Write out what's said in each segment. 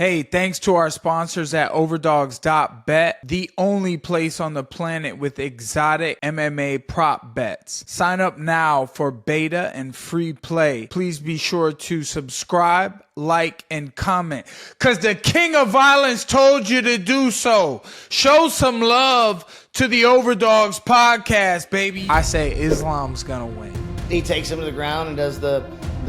Hey, thanks to our sponsors at Overdogs.bet, the only place on the planet with exotic MMA prop bets. Sign up now for beta and free play. Please be sure to subscribe, like, and comment, because the King of Violence told you to do so. Show some love to the Overdogs podcast, baby. I say Islam's gonna win. He takes him to the ground and does the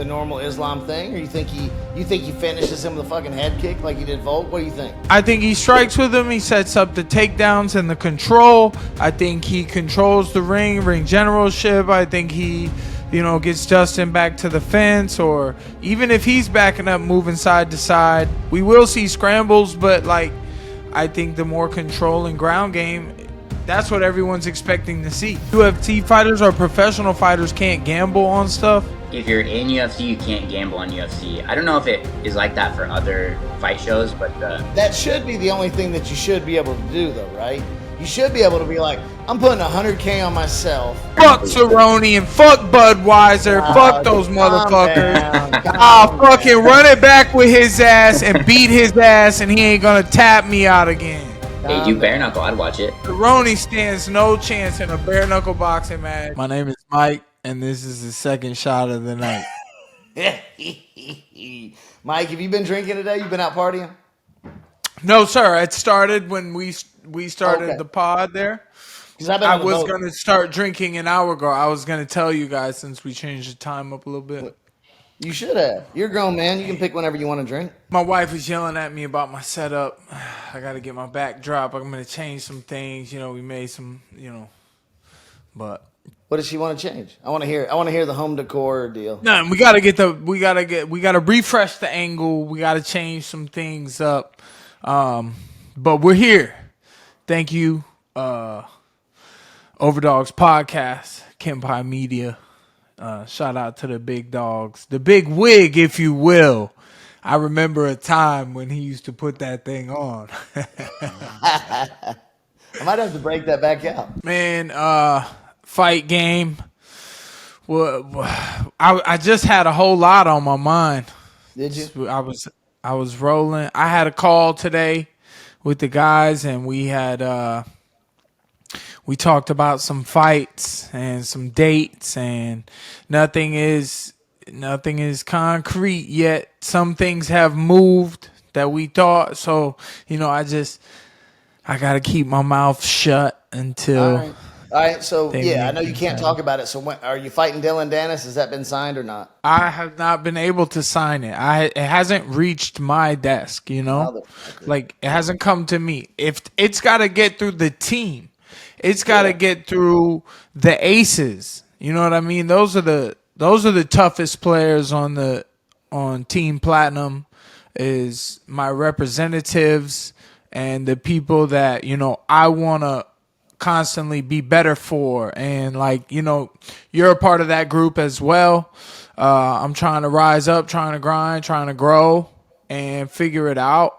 normal Islam thing, or you think he finishes him with a fucking head kick like he did Volk? What do you think? I think he strikes with him. He sets up the takedowns and the control. I think he controls the ring generalship. I think he, gets Justin back to the fence, or even if he's backing up, moving side to side. We will see scrambles, but I think the more control and ground game, that's what everyone's expecting to see. UFC fighters or professional fighters can't gamble on stuff. If you're in UFC, you can't gamble on UFC. I don't know if it is like that for other fight shows, but that should be the only thing that you should be able to do, though, right? You should be able to be like, I'm putting $100K on myself. Fuck Cerrone and fuck Budweiser. Fuck those motherfuckers. I'll fucking run it back with his ass and beat his ass, and he ain't gonna tap me out again. Hey, do bare knuckle, I'd watch it. Cerrone stands no chance in a bare knuckle boxing match. My name is Mike, and this is the second shot of the night. Mike, have you been drinking today? You been out partying? No, sir. It started when we started the pod there. I was going to start drinking an hour ago. I was going to tell you guys since we changed the time up a little bit. You should have. You're a grown man. You can pick whenever you want to drink. My wife was yelling at me about my setup. I got to get my backdrop. I'm going to change some things. We made some, but. What does she want to change? I want to hear the home decor deal. No, we got to refresh the angle. We got to change some things up. But we're here. Thank you. Overdogs Podcast, Kanpai Media. Shout out to the big dogs, the big wig, if you will. I remember a time when he used to put that thing on. I might have to break that back out. Man, fight game. Well, I just had a whole lot on my mind. Did you? I was rolling. I had a call today with the guys, and we had we talked about some fights and some dates, and nothing is concrete yet. Some things have moved that we thought. So, I got to keep my mouth shut until. All right. So, I know you can't talk about it. So, when, are you fighting Dylan Dennis? Has that been signed or not? I have not been able to sign it. It hasn't reached my desk, Like, it hasn't come to me. If it's got to get through the team. It's got to get through the aces. You know what I mean? Those are the toughest players on Team Platinum, is my representatives and the people that, I want to constantly be better for. And you're a part of that group as well. I'm trying to rise up, trying to grind, trying to grow and figure it out.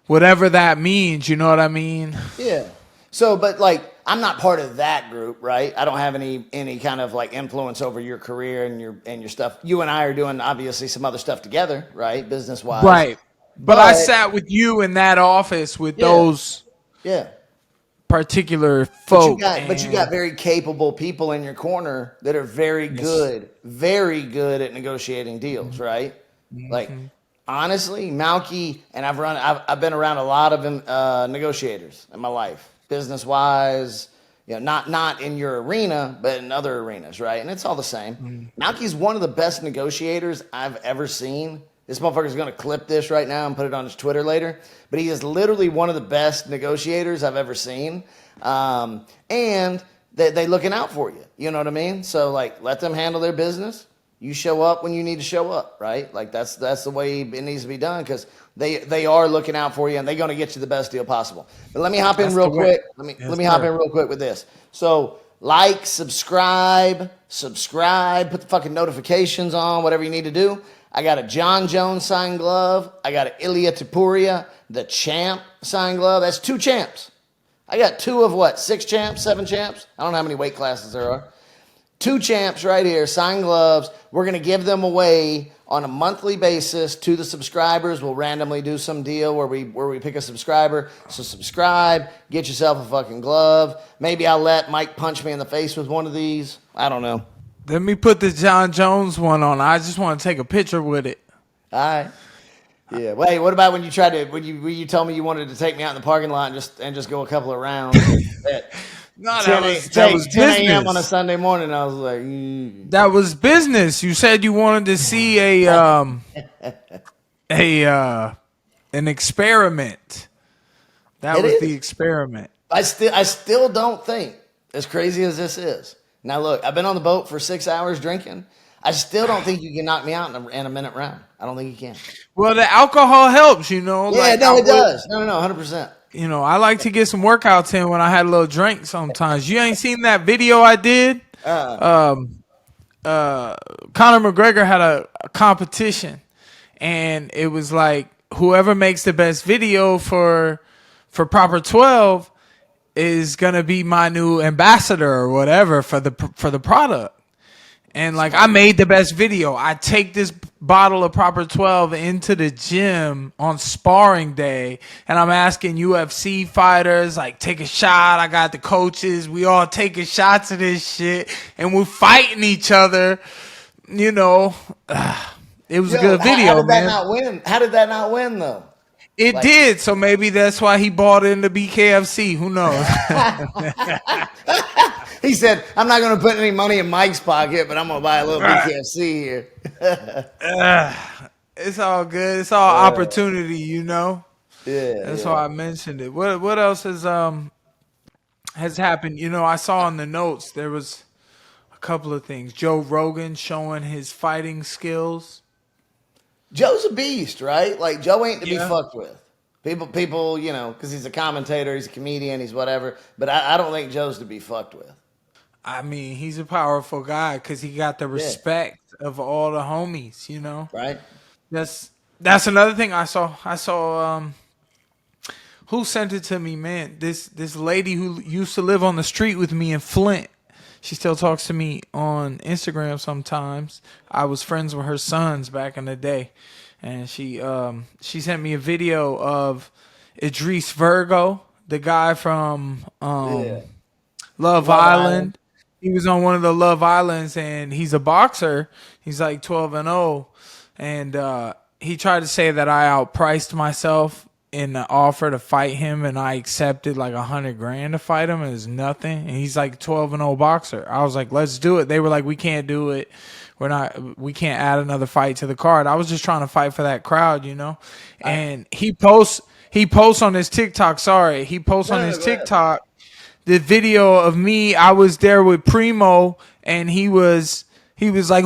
Whatever that means, you know what I mean? Yeah. So, but I'm not part of that group, right? I don't have any kind of influence over your career and your stuff. You and I are doing obviously some other stuff together, right? Business wise, right? But I sat with you in that office with those particular folk. But you got very capable people in your corner that are very good at negotiating deals, right? Mm-hmm. Honestly, Malky and I've been around a lot of negotiators in my life. Business-wise, not in your arena, but in other arenas, right? And it's all the same. Malky's one of the best negotiators I've ever seen. This motherfucker's going to clip this right now and put it on his Twitter later. But he is literally one of the best negotiators I've ever seen. And they looking out for you. You know what I mean? So, let them handle their business. You show up when you need to show up, right? That's the way it needs to be done, because they are looking out for you, and they're going to get you the best deal possible. But let me hop in real quick. Let me hop in real quick with this. So subscribe, put the fucking notifications on, whatever you need to do. I got a John Jones signed glove. I got an Ilya Tapuria, the champ signed glove. That's 2 champs. I got 2 of 6 champs, 7 champs? I don't know how many weight classes there are. 2 champs right here, signed gloves. We're going to give them away on a monthly basis to the subscribers. We'll randomly do some deal where we pick a subscriber. So subscribe, get yourself a fucking glove. Maybe I'll let Mike punch me in the face with one of these. I don't know. Let me put the John Jones one on. I just want to take a picture with it. All right. Yeah. Wait, what about when you tried to when you told me you wanted to take me out in the parking lot and just go a couple of rounds? No, that was 10 a.m. business. on a Sunday morning. I was like, that was business. You said you wanted to see an experiment. That was the experiment. I still don't think, as crazy as this is. Now look, I've been on the boat for 6 hours drinking. I still don't think you can knock me out in a minute round. I don't think you can. Well, the alcohol helps, you know. Yeah, no, it does. No, 100%. You know, I like to get some workouts in when I had a little drink sometimes. You ain't seen that video I did? Conor McGregor had a competition, and it was like whoever makes the best video for Proper 12 is going to be my new ambassador or whatever for the product. And like I made the best video. I take this bottle of Proper 12 into the gym on sparring day, and I'm asking UFC fighters, like, take a shot. I got the coaches. We all taking shots of this shit, and we're fighting each other. You know, it was a good video, how did man. That not win? How did that not win, though? It did, so maybe that's why he bought into BKFC. Who knows? He said, I'm not going to put any money in Mike's pocket, but I'm going to buy a little BKFC here. It's all good. It's all opportunity, you know? Yeah. That's why I mentioned it. What else has happened? You know, I saw in the notes there was a couple of things. Joe Rogan showing his fighting skills. Joe's a beast, right? Like, Joe ain't to be fucked with. People, you know, because he's a commentator, he's a comedian, he's whatever. But I don't think Joe's to be fucked with. I mean, he's a powerful guy because he got the respect of all the homies, you know? Right. That's another thing I saw. Who sent it to me, man? This lady who used to live on the street with me in Flint. She still talks to me on Instagram sometimes. I was friends with her sons back in the day. And she sent me a video of Idris Virgo, the guy from Love Island. He was on one of the Love Islands, and he's a boxer. He's like 12-0. And he tried to say that I outpriced myself in the offer to fight him, and I accepted like $100,000 to fight him, and it's nothing. And he's like 12-0 boxer. I was like, let's do it. They were like, we can't do it. We can't add another fight to the card. I was just trying to fight for that crowd, you know. And he posts on his TikTok. He posts on his TikTok the video of me. I was there with Primo, and he was like,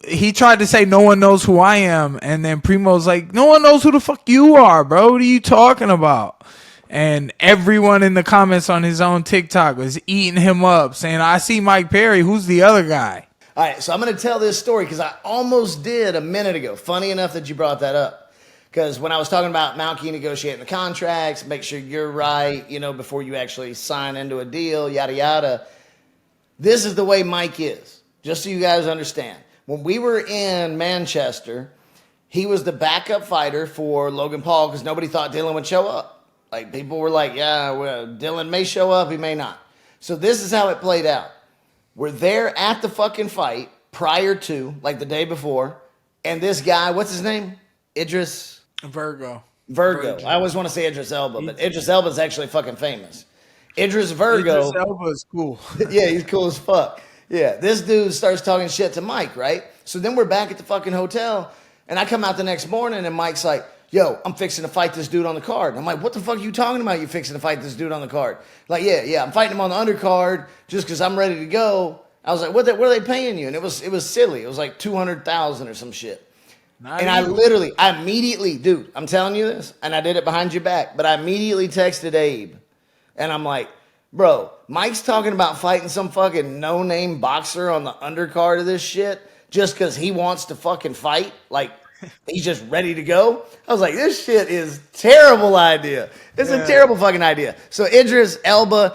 he tried to say no one knows who I am, and then Primo's like, no one knows who the fuck you are, bro. What are you talking about? And everyone in the comments on his own TikTok was eating him up, saying, I see Mike Perry. Who's the other guy? All right, so I'm going to tell this story because I almost did a minute ago. Funny enough that you brought that up. Because when I was talking about Malky negotiating the contracts, make sure you're right, you know, before you actually sign into a deal, yada, yada. This is the way Mike is, just so you guys understand. When we were in Manchester, he was the backup fighter for Logan Paul because nobody thought Dylan would show up. Like, people were like, yeah, well, Dylan may show up, he may not. So this is how it played out. We're there at the fucking fight prior to, like the day before, and this guy, what's his name? Idris? Virgo. I always want to say Idris Elba, but Idris Elba is actually fucking famous. Idris Virgo. Idris Elba is cool. Yeah, he's cool as fuck. Yeah, this dude starts talking shit to Mike, right? So then we're back at the fucking hotel, and I come out the next morning, and Mike's like, yo, I'm fixing to fight this dude on the card. And I'm like, what the fuck are you talking about? You fixing to fight this dude on the card? Like, yeah, I'm fighting him on the undercard just because I'm ready to go. I was like, what are they paying you? And it was silly. It was like $200,000 or some shit. And I immediately, dude, I'm telling you this, and I did it behind your back, but I immediately texted Abe, and I'm like, bro, Mike's talking about fighting some fucking no-name boxer on the undercard of this shit just because he wants to fucking fight. Like, he's just ready to go. I was like, this shit is terrible idea. It's a terrible fucking idea. So Idris Elba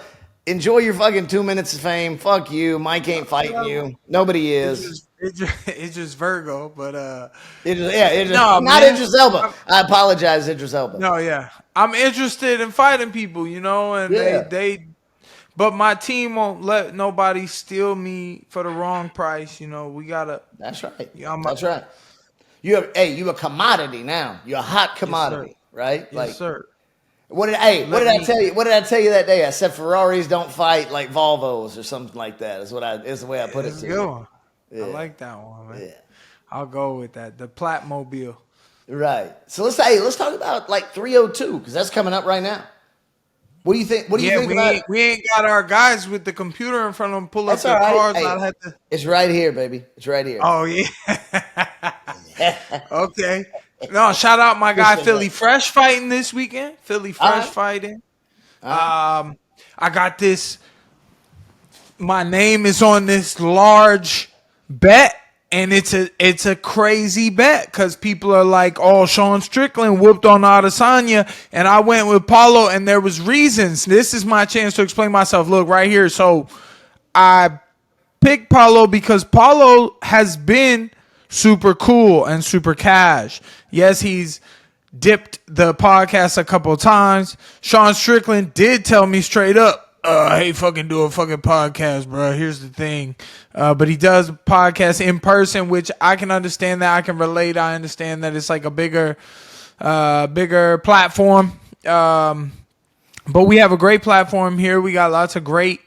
enjoy your fucking 2 minutes of fame. Fuck you. Mike ain't fighting you. Nobody is. It's just Virgo, but no, not man. Idris Elba. I apologize, Idris Elba. No, yeah, I'm interested in fighting people, and they. But my team won't let nobody steal me for the wrong price. We gotta. That's right. That's right. You a commodity now. You're a hot commodity, right? Yes, sir. What did I tell you? What did I tell you that day? I said Ferraris don't fight like Volvos or something like that. Is the way I put it. Good one. Yeah. I like that one, man. Yeah. I'll go with that. The Platmobile. Right. So let's talk about like 302 because that's coming up right now. What do you think? What do you think about it? We ain't got our guys with the computer in front of them pull up their cars. Hey, it's right here, baby. It's right here. Oh yeah. Okay. No, shout out my guy Philly Fresh fighting this weekend. Philly Fresh fighting. I got this. My name is on this large bet, and it's a crazy bet because people are like, "Oh, Sean Strickland whooped on Adesanya," and I went with Paulo, and there was reasons. This is my chance to explain myself. Look right here. So I picked Paulo because Paulo has been super cool and super cash. Yes, he's dipped the podcast a couple of times. Sean Strickland did tell me straight up, hey, fucking do a fucking podcast, bro. Here's the thing. But he does podcast in person, which I can understand that. I can relate. I understand that it's like a bigger platform. But we have a great platform here. We got lots of great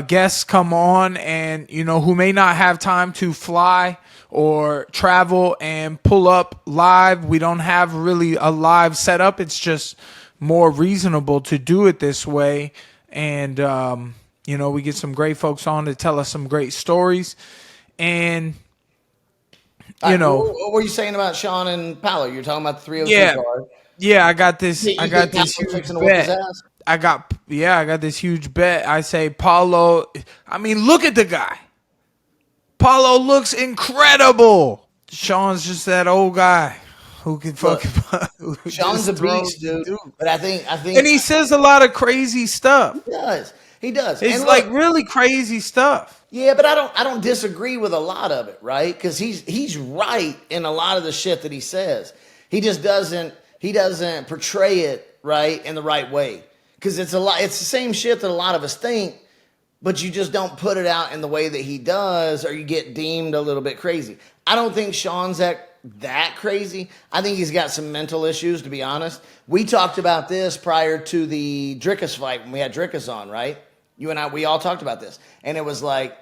guests come on and, who may not have time to fly or travel and pull up live. We don't have really a live setup. It's just more reasonable to do it this way. And, we get some great folks on to tell us some great stories. And, what were you saying about Sean and Paulo? You're talking about the 302 card. Yeah, I got this huge bet. I got this huge bet. I say Paulo. I mean, look at the guy. Paulo looks incredible. Sean's just that old guy who can fucking. Sean's a beast, dude. But I think, and he says a lot of crazy stuff. He does. It's like really crazy stuff. Yeah, but I don't disagree with a lot of it, right? Because he's right in a lot of the shit that he says. He just doesn't portray it right in the right way. Because it's the same shit that a lot of us think. But you just don't put it out in the way that he does, or you get deemed a little bit crazy. I don't think Sean's that crazy. I think he's got some mental issues, to be honest. We talked about this prior to the Drickus fight when we had Drickus on, right? You and I, we all talked about this. And it was like,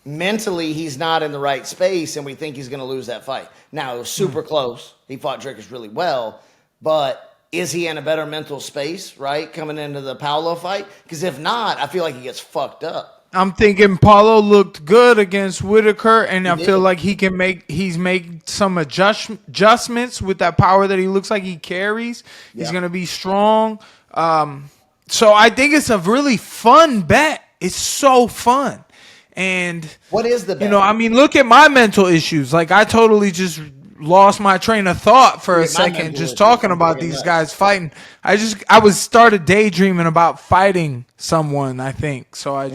mentally, he's not in the right space, and we think he's going to lose that fight. Now, it was super close. He fought Drickus really well, but is he in a better mental space, right, coming into the Paulo fight? Because if not, I feel like he gets fucked up. I'm thinking Paulo looked good against Whitaker, and I feel like he's made some adjustments with that power that he looks like he carries. He's going to be strong. So I think it's a really fun bet. It's so fun. And what is the bet? Look at my mental issues. Like, I totally just lost my train of thought for a second just talking about these guys fighting. I started daydreaming about fighting someone, I think. So I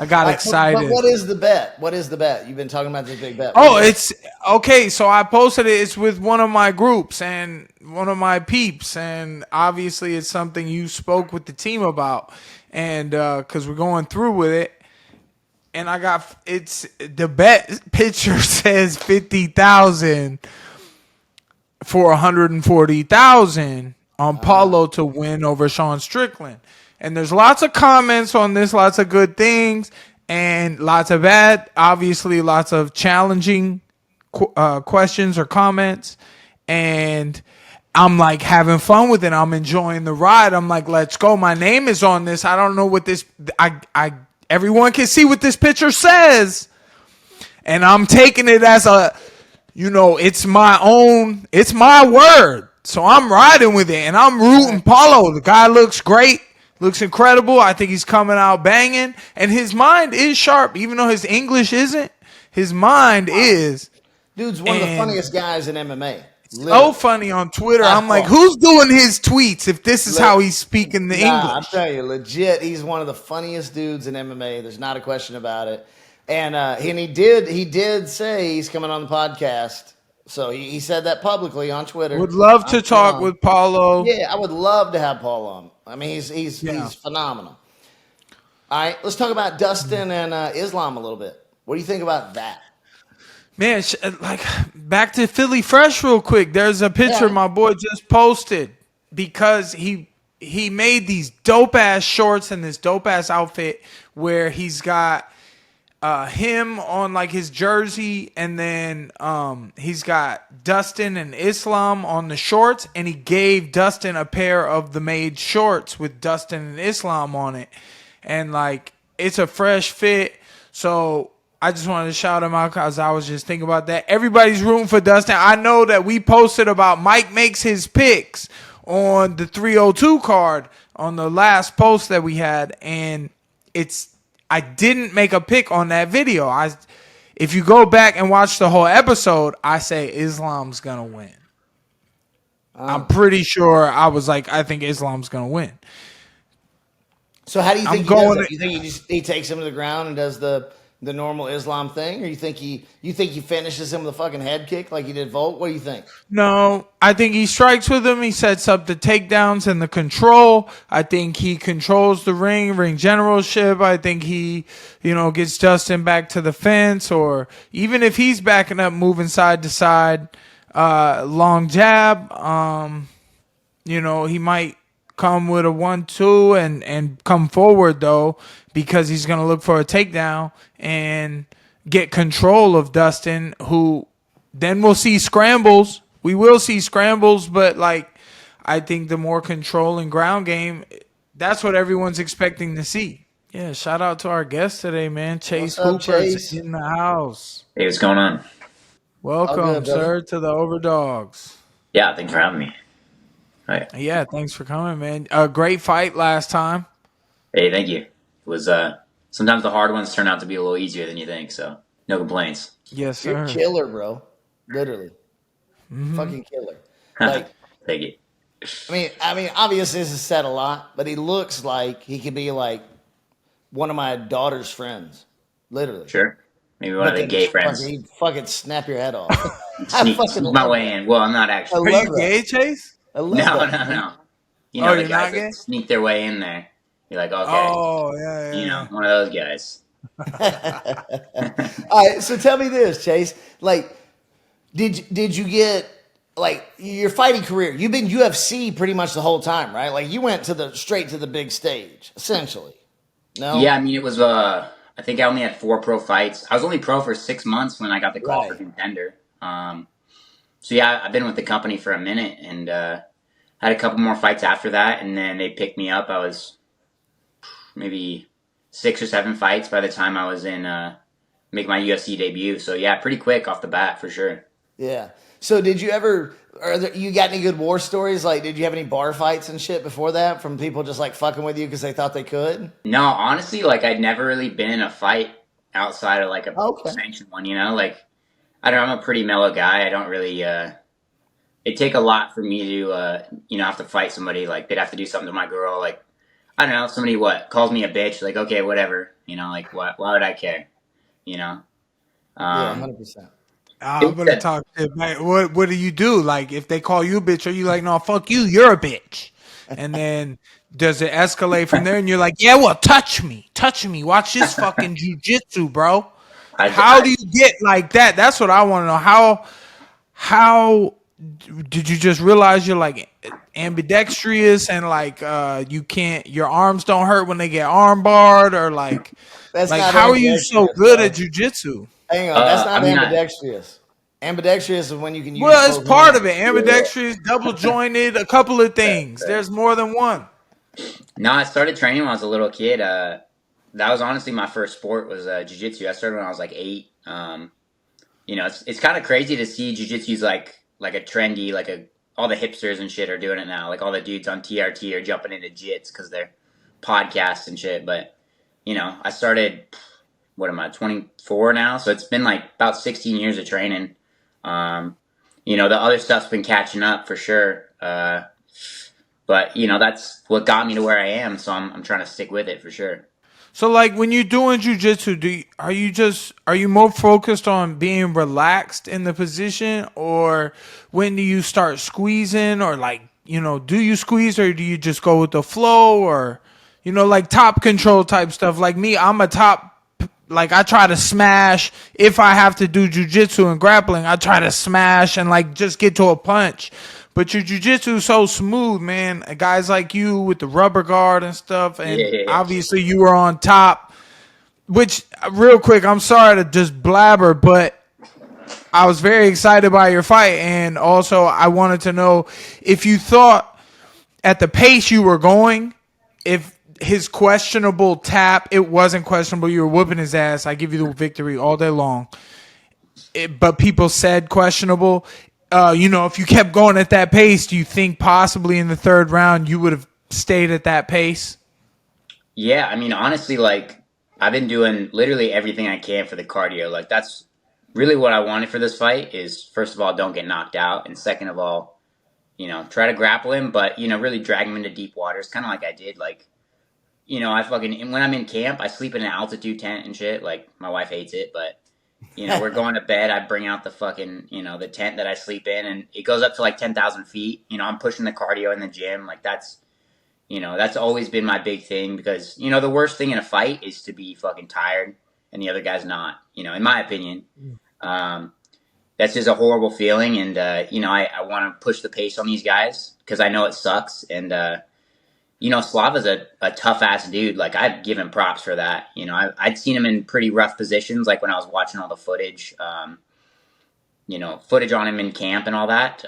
got excited. But what is the bet? What is the bet? You've been talking about this big bet. Oh, it's okay. So I posted it. It's with one of my groups and one of my peeps. And obviously it's something you spoke with the team about. And because we're going through with it. And the bet picture says 50,000 for 140,000 on Paulo to win over Sean Strickland. And there's lots of comments on this, lots of good things and lots of bad, obviously lots of challenging questions or comments. And I'm like having fun with it. I'm enjoying the ride. I'm like, let's go. My name is on this. I don't know what this, everyone can see what this picture says. And I'm taking it as it's my word. So I'm riding with it and I'm rooting Paulo. The guy looks great, looks incredible. I think he's coming out banging and his mind is sharp, even though his English isn't. His mind is. Dude's one of the funniest guys in MMA. so funny on Twitter. I'm like, who's doing his tweets if this is how he's speaking the English? I'm telling you, legit, he's one of the funniest dudes in MMA. There's not a question about it. And he did say he's coming on the podcast. So he said that publicly on Twitter. Would love to talk with Paulo. Yeah, I would love to have Paul on. I mean, he's phenomenal. All right, let's talk about Dustin and Islam a little bit. What do you think about that? Man, like back to Philly Fresh real quick. There's a picture my boy just posted because he made these dope ass shorts and this dope ass outfit where he's got him on like his jersey, and then he's got Dustin and Islam on the shorts, and he gave Dustin a pair of the made shorts with Dustin and Islam on it, and like it's a fresh fit. So I just wanted to shout him out because I was just thinking about that. Everybody's rooting for Dustin. I know that we posted about Mike makes his picks on the 302 card on the last post that we had, and I didn't make a pick on that video. If you go back and watch the whole episode, I say Islam's gonna win. I'm pretty sure I was like, I think Islam's gonna win. So how do you think he does it? You think he takes him to the ground and does the normal Islam thing, or you think he finishes him with a fucking head kick like he did Volk? What do you think? No, I think he strikes with him. He sets up the takedowns and the control. I think he controls the ring generalship. I think he, gets Dustin back to the fence, or even if he's backing up, moving side to side, long jab. He might come with a 1-2 and come forward though, because he's going to look for a takedown and get control of Dustin, who then we'll see scrambles. We will see scrambles, but like I think the more control and ground game, that's what everyone's expecting to see. Yeah, shout out to our guest today, man. Chase Hooper is in the house. Hey, what's going on? Welcome, sir, to the Overdogs. Yeah, thanks for having me. Right. Yeah, thanks for coming, man. A great fight last time. Hey, thank you. It was sometimes the hard ones turn out to be a little easier than you think, so no complaints. Yes, sir. You're a killer, bro. Literally. Fucking killer. Like, thank you. I mean, obviously this is said a lot, but he looks like he could be like one of my daughter's friends. Literally. Sure. Maybe one of the gay friends. He'd fucking snap your head off. Sneak my way in. Well, I'm not actually. Are you gay, Chase? No. You're the guys not gay? that sneak their way in there. You're like, okay. Oh, yeah. One of those guys. All right, so tell me this, Chase. Like, did you get like your fighting career? You've been UFC pretty much the whole time, right? Like you went straight to the big stage, essentially. No. Yeah, I mean it was. I think I only had 4 pro fights. I was only pro for 6 months when I got the call for Contender. So yeah, I've been with the company for a minute and had a couple more fights after that, and then they picked me up. I was maybe 6 or 7 fights by the time I was in make my UFC debut. So yeah, pretty quick off the bat for sure. Yeah. So did you ever? You got any good war stories? Like, did you have any bar fights and shit before that from people just like fucking with you because they thought they could? No, honestly, like I'd never really been in a fight outside of like a sanctioned one. Like. I don't know, I'm a pretty mellow guy. I don't really, it'd take a lot for me to, have to fight somebody. Like, they'd have to do something to my girl. Like, I don't know, somebody calls me a bitch. Like, okay, whatever. Like, why would I care? Yeah, 100%. I'm going to talk to you. What do you do? Like, if they call you a bitch, are you like, no, fuck you, you're a bitch? And then does it escalate from there? And you're like, yeah, well, touch me. Watch this fucking jujitsu, bro. How do you get like that? That's what I want to know. How did you just realize you're like ambidextrous and like your arms don't hurt when they get arm barred, or like how are you so good at jujitsu? Hang on, that's not ambidextrous. Ambidextrous is when you can use. Well, it's part of it. Ambidextrous, double jointed, a couple of things. There's more than one. No, I started training when I was a little kid. That was honestly my first sport was jiu-jitsu. I started when I was like 8. It's kind of crazy to see jiu-jitsu's like a trendy, all the hipsters and shit are doing it now. Like all the dudes on TRT are jumping into jits because they're podcasts and shit. But, I started, 24 now? So it's been like about 16 years of training. the other stuff's been catching up for sure. But that's what got me to where I am. So I'm trying to stick with it for sure. So like when you're doing jujitsu, are you more focused on being relaxed in the position, or when do you start squeezing, or like do you squeeze or do you just go with the flow, or like top control type stuff? Like me, I'm a top. Like I try to smash if I have to do jujitsu and grappling. I try to smash and like just get to a punch. But your jujitsu is so smooth, man. Guys like you with the rubber guard and stuff, and Yeah. obviously you were on top. Which, real quick, I'm sorry to just blabber, but I was very excited by your fight, and also I wanted to know if you thought at the pace you were going, if his questionable tap, it wasn't questionable. You were whooping his ass. I give you the victory all day long. But people said questionable. If you kept going at that pace, do you think possibly in the third round you would have stayed at that pace? Yeah, I mean, honestly, like I've been doing literally everything I can for the cardio. Like that's really what I wanted for this fight is first of all, don't get knocked out, and second of all, try to grapple him, but really drag him into deep waters, kind of like I did. Like, I fucking when I'm in camp, I sleep in an altitude tent and shit. Like my wife hates it, but we're going to bed. I bring out the fucking the tent that I sleep in, and it goes up to like 10,000 feet. I'm pushing the cardio in the gym. Like that's always been my big thing because, the worst thing in a fight is to be fucking tired and the other guy's not, in my opinion. That's just a horrible feeling. And, I want to push the pace on these guys because I know it sucks. And, Slava's a tough ass dude. Like I'd give him props for that. I'd seen him in pretty rough positions. Like when I was watching all the footage, footage on him in camp and all that.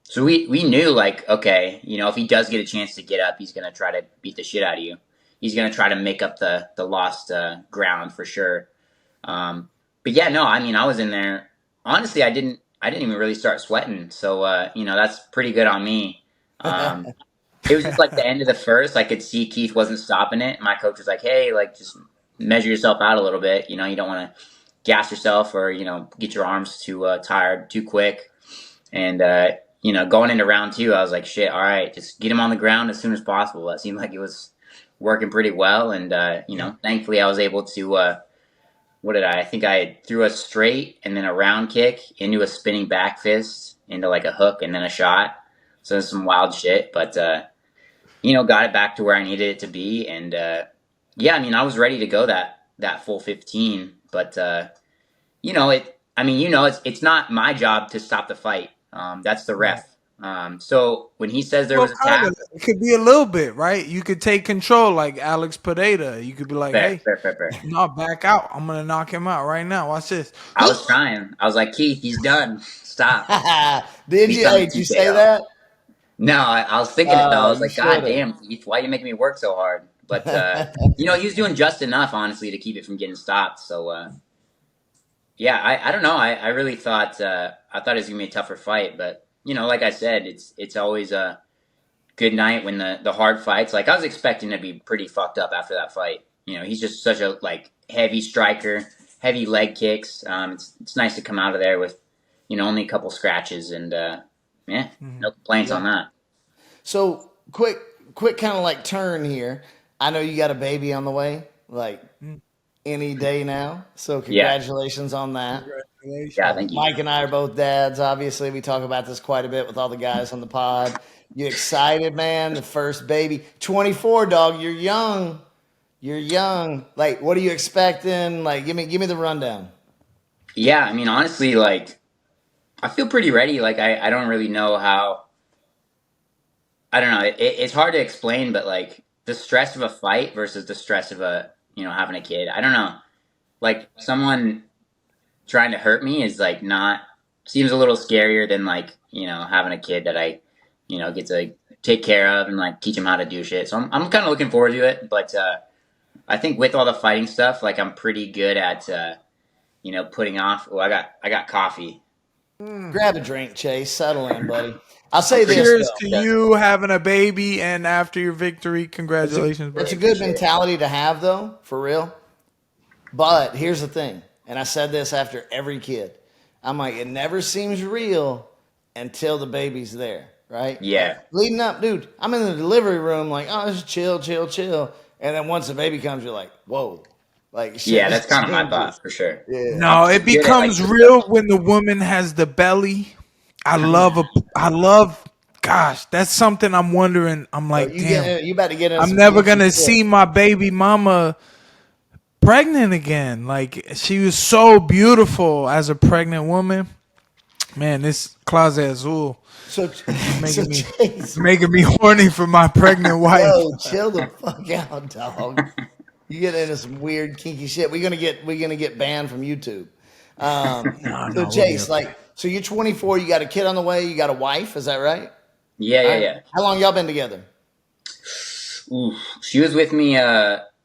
So we knew like, okay, if he does get a chance to get up, he's going to try to beat the shit out of you. He's going to try to make up the lost ground for sure. But yeah, no, I mean, I was in there. Honestly, I didn't even really start sweating. So, that's pretty good on me. It was just like the end of the first, I could see Keith wasn't stopping it. My coach was like, hey, like just measure yourself out a little bit. You don't want to gas yourself or, get your arms too tired too quick. And, going into round two, I was like, shit, all right, just get him on the ground as soon as possible. That seemed like it was working pretty well. And, thankfully I was able to, I think I threw a straight and then a round kick into a spinning back fist into like a hook and then a shot. So it's some wild shit, but, got it back to where I needed it to be. And, yeah, I mean, I was ready to go that full 15, but, it's not my job to stop the fight. That's the ref. So when he says there was a tap, it could be a little bit, right? You could take control like Alex Pineda. You could be like, fair. No, back out. I'm going to knock him out right now. Watch this. I was trying. I was like, Keith, he's done. Stop. Did you? Hey, did you say that? No, I was thinking it though. I was like, God damn, Keith, why are you making me work so hard? But, he was doing just enough, honestly, to keep it from getting stopped. So, yeah, I don't know. I really thought it was going to be a tougher fight. But, like I said, it's always a good night when the hard fights. Like, I was expecting to be pretty fucked up after that fight. He's just such a, like, heavy striker, heavy leg kicks. It's nice to come out of there with, only a couple scratches. And, no complaints on that. So, quick kind of like turn here. I know you got a baby on the way, like any day now. So congratulations on that. Congratulations. Yeah, thank you. Mike and I are both dads. Obviously, we talk about this quite a bit with all the guys on the pod. You excited, man? The first baby, 24, dog. You're young. Like, what are you expecting? Like, give me the rundown. Yeah, I mean, honestly, like, I feel pretty ready. Like, I don't really know how. I don't know. It's hard to explain, but like the stress of a fight versus the stress of having a kid. I don't know. Like someone trying to hurt me is like seems a little scarier than like, having a kid that I, get to take care of and like teach him how to do shit. So I'm kind of looking forward to it. But I think with all the fighting stuff, like I'm pretty good at, putting off. Oh, I got coffee. Grab a drink, Chase. Settle in, buddy. I'll say this. Cheers to you having a baby, and after your victory, congratulations. It's a good mentality to have, though, for real. But here's the thing, and I said this after every kid. I'm like, it never seems real until the baby's there, right? Yeah. Like, leading up, dude, I'm in the delivery room like, oh, just chill. And then once the baby comes, you're like, whoa. Like, shit, Yeah, that's kind of my thought for sure. Yeah. No, it becomes real when the woman has the belly. I love. Gosh, that's something I'm wondering. I'm like, damn, you about to get in. I'm never gonna see my baby mama pregnant again. Like, she was so beautiful as a pregnant woman. Man, this Closet Azul making me horny for my pregnant wife. Yo, chill the fuck out, dog. You get into some weird kinky shit. We're gonna get banned from YouTube. So Chase, so you're 24. You got a kid on the way. You got a wife. Is that right? Yeah. How long y'all been together? Ooh, she was with me.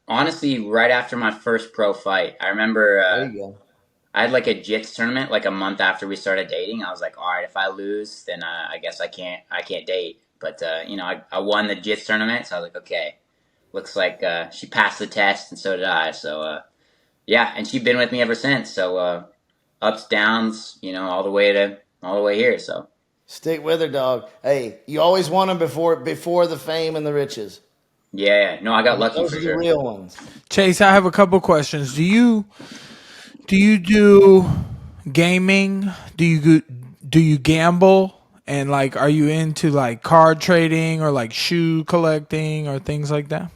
Honestly, right after my first pro fight, I remember. There you go. I had like a jits tournament like a month after we started dating. I was like, all right, if I lose, then I guess I can't date. But I won the jits tournament, so I was like, okay, looks like she passed the test, and so did I. So yeah, and she's been with me ever since. So ups, downs, all the way here. So stick with her, dog. Hey, you always want them before the fame and the riches. Yeah. No, I got lucky Those for are sure. the real ones. Chase, I have a couple questions. Do you do gaming? Do you gamble? And like, are you into like card trading or like shoe collecting or things like that?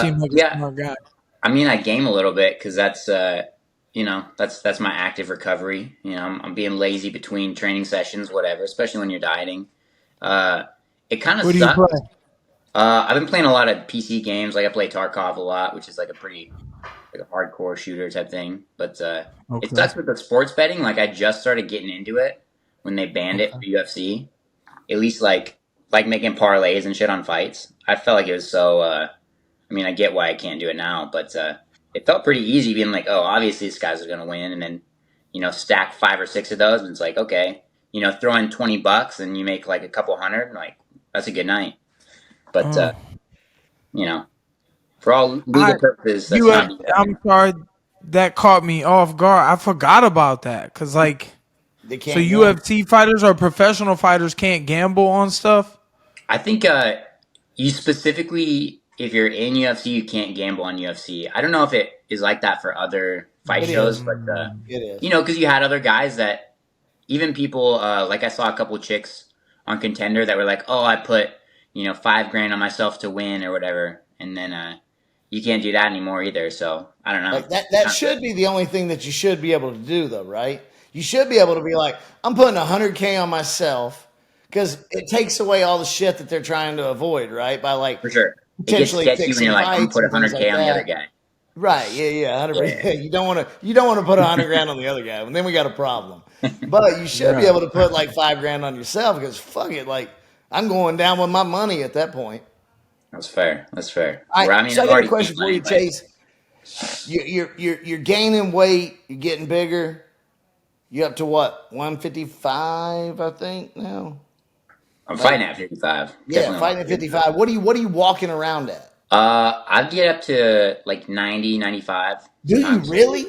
Seems like a smart guy. I mean, I game a little bit because that's that's my active recovery. I'm being lazy between training sessions, whatever. Especially when you're dieting. It kind of sucks. What do you play? I've been playing a lot of PC games. Like I play Tarkov a lot, which is like a hardcore shooter type thing. But it sucks with the sports betting. Like I just started getting into it when they banned it for UFC. At least like making parlays and shit on fights. I felt like it was so. I mean, I get why I can't do it now, but it felt pretty easy being like, oh, obviously this guy's going to win, and then stack 5 or 6 of those, and it's like, okay, throw in $20 and you make like a couple hundred, and like that's a good night. But for all legal purposes, that's not. I'm sorry, that caught me off guard. I forgot about that because like, they can't. So UFC fighters or professional fighters can't gamble on stuff. I think you specifically. If you're in UFC, you can't gamble on UFC. I don't know if it is like that for other fight shows, but it is. Because you had other guys that, even people like I saw a couple chicks on Contender that were like, "Oh, I put $5,000 on myself to win or whatever," and then you can't do that anymore either. So I don't know. Like that should be the only thing that you should be able to do, though, right? You should be able to be like, "I'm putting $100K on myself," because it takes away all the shit that they're trying to avoid, right? By like, for sure. It gets sketchy when you're like, I'm put 100K on the other guy. Right? Yeah. 100%. Yeah. You don't want to put $100,000 on the other guy, and then we got a problem. But you should be able to put like $5,000 on yourself because fuck it, like I'm going down with my money at that point. That's fair. I got a question for you, Chase. You're gaining weight. You're getting bigger. You up to what? 155, I think now. I'm fighting at 55. Yeah, fighting at 55. What are you walking around at? I get up to like 90, 95. Do you really?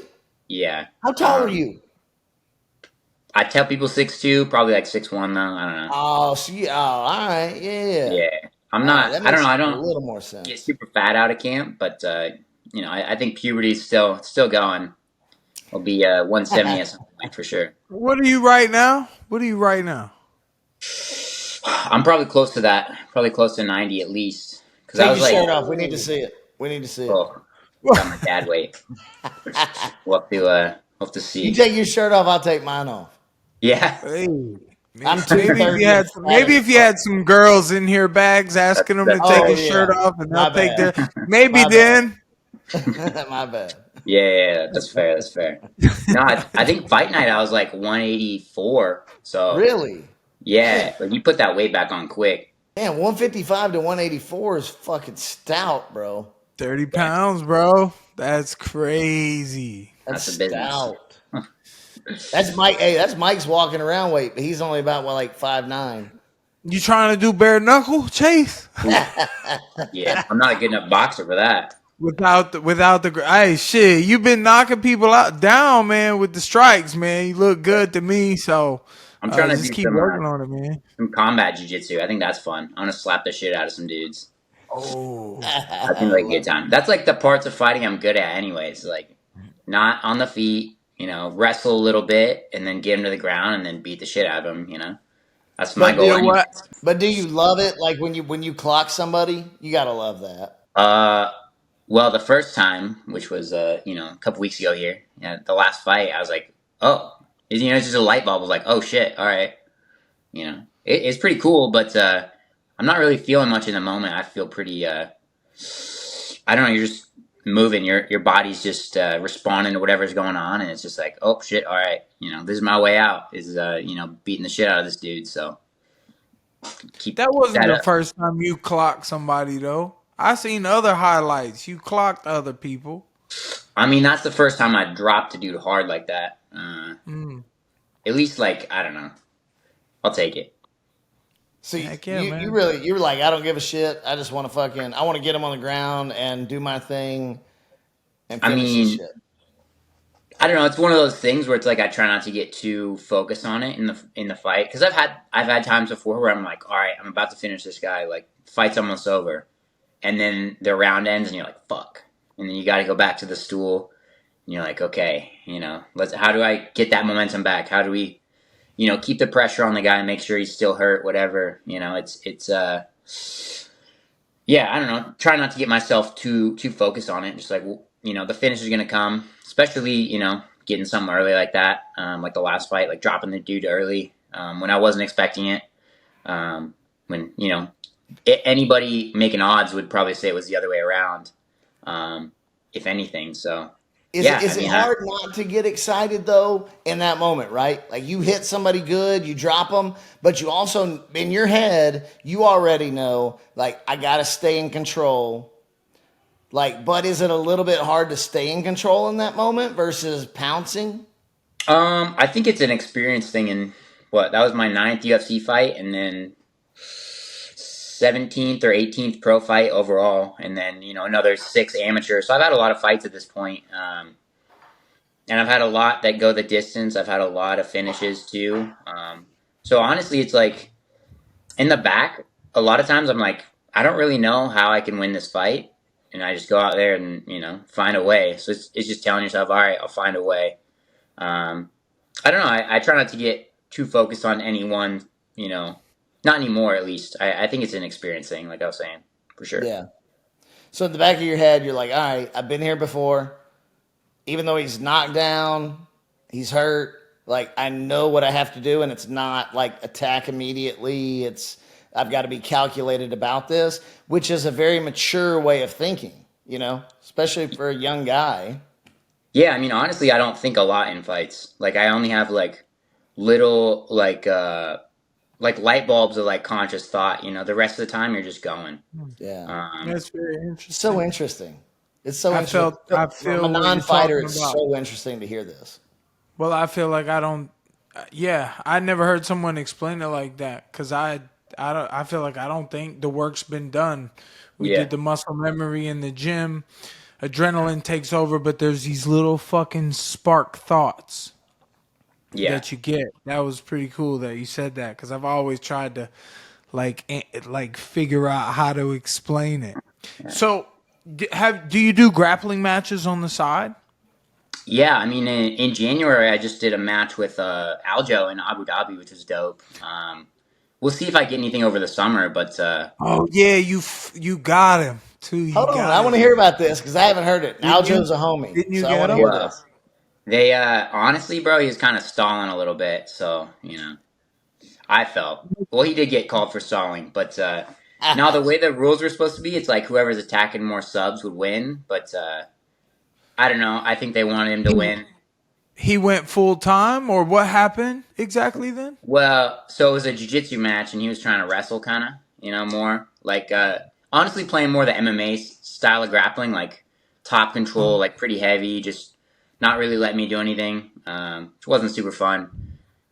Yeah. How tall are you? I tell people 6'2", probably like 6'1" though. I don't know. Oh, all right, yeah. Yeah, I'm not. I don't know. I don't a little more sense. Get super fat out of camp, but I think puberty's still going. I'll be 170 at some point for sure. What are you right now? I'm probably close to that. Probably close to 90 at least. Take your shirt off. We need to see it. Got my dad weight. We'll have to see. You take your shirt off. I'll take mine off. Yeah. Hey, maybe if you had some girls in here, bags asking them to take his shirt off, and they'll take their. Maybe then. My bad. Yeah, that's fair. No, I think fight night I was like 184. So really. Yeah, like you put that weight back on quick. Man, 155 to 184 is fucking stout, bro. 30 pounds, bro. That's crazy. That's stout. That's Mike. Hey, that's Mike's walking around weight, but he's only about 5'9". You trying to do bare knuckle, Chase? Yeah, I'm not a good enough boxer for that. Without the hey shit, you've been knocking people down, man, with the strikes, man. You look good to me, so I'm trying to Just do keep working on it, man. some combat jiu-jitsu. I think that's fun. I want to slap the shit out of some dudes. Oh, That seems like a good time. That's like the parts of fighting I'm good at anyways. Like not on the feet, wrestle a little bit and then get him to the ground and then beat the shit out of him. That's my goal. You know what? But do you love it? Like when you clock somebody, you gotta love that. Well, the first time, which was a couple weeks ago here, the last fight, I was like, oh, it's just a light bulb. I was like, oh shit, all right, it's pretty cool, but I'm not really feeling much in the moment. I feel pretty, I don't know, you're just moving, your body's just responding to whatever's going on, and it's just like, oh shit, all right, this is my way out, is beating the shit out of this dude. So that wasn't the first time you clocked somebody though. I seen other highlights. You clocked other people. I mean, that's the first time I dropped a dude hard like that. At least, like, I don't know. I'll take it. So you were like, I don't give a shit. I just want to I want to get him on the ground and do my thing and finish this shit. I don't know. It's one of those things where it's like I try not to get too focused on it in the fight, because I've had times before where I'm like, all right, I'm about to finish this guy. Like, fight's almost over, and then the round ends, and you're like, fuck, and then you got to go back to the stool, and you're like, okay, how do I get that momentum back? How do we, keep the pressure on the guy and make sure he's still hurt, whatever. It's yeah, I don't know. Try not to get myself too focused on it. Just like, the finish is gonna come, especially getting something early like that, like the last fight, like dropping the dude early when I wasn't expecting it. When anybody making odds would probably say it was the other way around, if anything. So. Is it hard not to get excited though in that moment, right? Like you hit somebody good, you drop them, but you also in your head you already know, like, I gotta stay in control. Like, but is it a little bit hard to stay in control in that moment versus pouncing? I think it's an experience thing. And that was my 9th UFC fight, and then 17th or 18th pro fight overall, and then another 6 amateur. So I've had a lot of fights at this point, and I've had a lot that go the distance. I've had a lot of finishes too. So honestly, it's like in the back, a lot of times I'm like, I don't really know how I can win this fight, and I just go out there and find a way. So it's just telling yourself, all right, I'll find a way. I don't know. I try not to get too focused on anyone, not anymore, at least. I think it's an experience thing, like I was saying, for sure. Yeah. So in the back of your head, you're like, all right, I've been here before. Even though he's knocked down, he's hurt, like, I know what I have to do, and it's not like attack immediately. I've got to be calculated about this, which is a very mature way of thinking, especially for a young guy. Yeah, I mean, honestly, I don't think a lot in fights. Like, I only have, like, little, like light bulbs of like conscious thought. The rest of the time you're just going. Yeah, that's very interesting. So interesting. It's so interesting. I feel from a non-fighter, it's so interesting to hear this. Well, I feel like I don't. Yeah, I never heard someone explain it like that, because I feel like I don't think the work's been done. We did the muscle memory in the gym. Adrenaline takes over, but there's these little fucking spark thoughts. That you get. That was pretty cool that you said that, because I've always tried to like figure out how to explain it. Yeah. So do you do grappling matches on the side? Yeah, I mean, in January I just did a match with Aljo in Abu Dhabi, which was dope. We'll see if I get anything over the summer, but oh yeah, you got him too. Hold on, I want to hear about this because I haven't heard it. Aljo's a homie. Didn't you get him? Hear this. They honestly, bro, he was kind of stalling a little bit, so I felt. Well, he did get called for stalling, but now the way the rules were supposed to be, it's like whoever's attacking more subs would win. But I don't know. I think they wanted him to win. He went full time, or what happened exactly then? Well, so it was a jiu-jitsu match, and he was trying to wrestle, kind of, more like honestly playing more the MMA style of grappling, like top control, like pretty heavy, just. Not really letting me do anything. It wasn't super fun.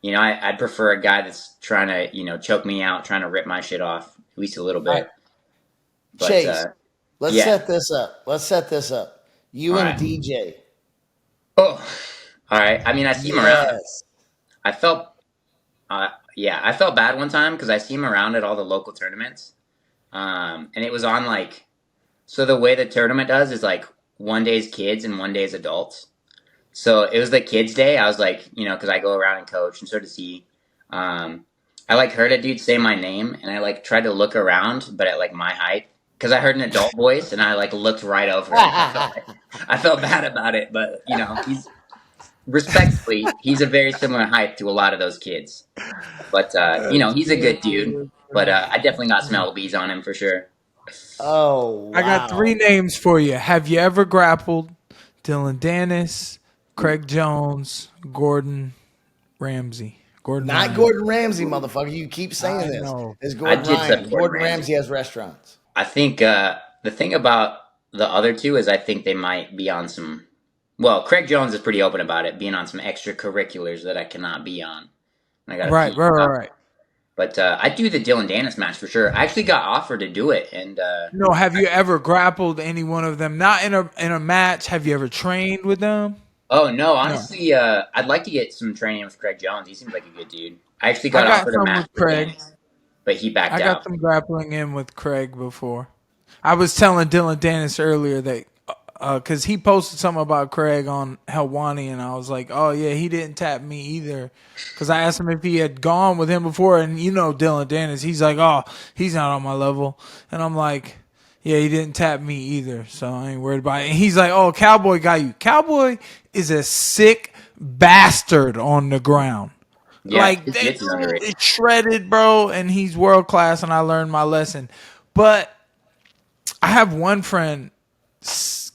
I'd prefer a guy that's trying to, choke me out, trying to rip my shit off, at least a little bit. Right. But, Chase, let's set this up. You all and right. DJ. Oh, all right. I mean, I see him around. I felt Yeah, I felt bad one time because I see him around at all the local tournaments. And it was on like, so the way the tournament does is like one day's kids and one day's adults. So it was the kids' day. I was like, because I go around and coach, and so does he. I like heard a dude say my name, and I like tried to look around, but at like my height, because I heard an adult voice, and I like looked right over him. I felt bad about it, but he's respectfully, he's a very similar height to a lot of those kids. But he's a good dude. But I definitely got some lbs on him for sure. Oh, wow. I got 3 names for you. Have you ever grappled Dylan Dennis, Craig Jones, Gordon Ramsay? Not Gordon Ramsay, motherfucker. You keep saying this. It's Gordon Ryan. Gordon Ramsay has restaurants. I think the thing about the other two is I think they might be on some. Well, Craig Jones is pretty open about it, being on some extracurriculars that I cannot be on. Right. But I do the Dylan Dennis match for sure. I actually got offered to do it, and no. Have you ever grappled any one of them? Not in a match. Have you ever trained with them? Oh no, honestly, I'd like to get some training with Craig Jones. He seems like a good dude. I actually got offered a match with Craig, Dennis, but he backed out. I got some grappling in with Craig before. I was telling Dylan Dennis earlier that because he posted something about Craig on Helwani, and I was like, oh yeah, he didn't tap me either. Because I asked him if he had gone with him before, and Dylan Dennis, he's like, oh, he's not on my level, and I'm like, yeah, he didn't tap me either, so I ain't worried about it. And he's like, oh, Cowboy got you. Cowboy is a sick bastard on the ground. Yeah, like, it's shredded, bro, and he's world class, and I learned my lesson. But I have one friend,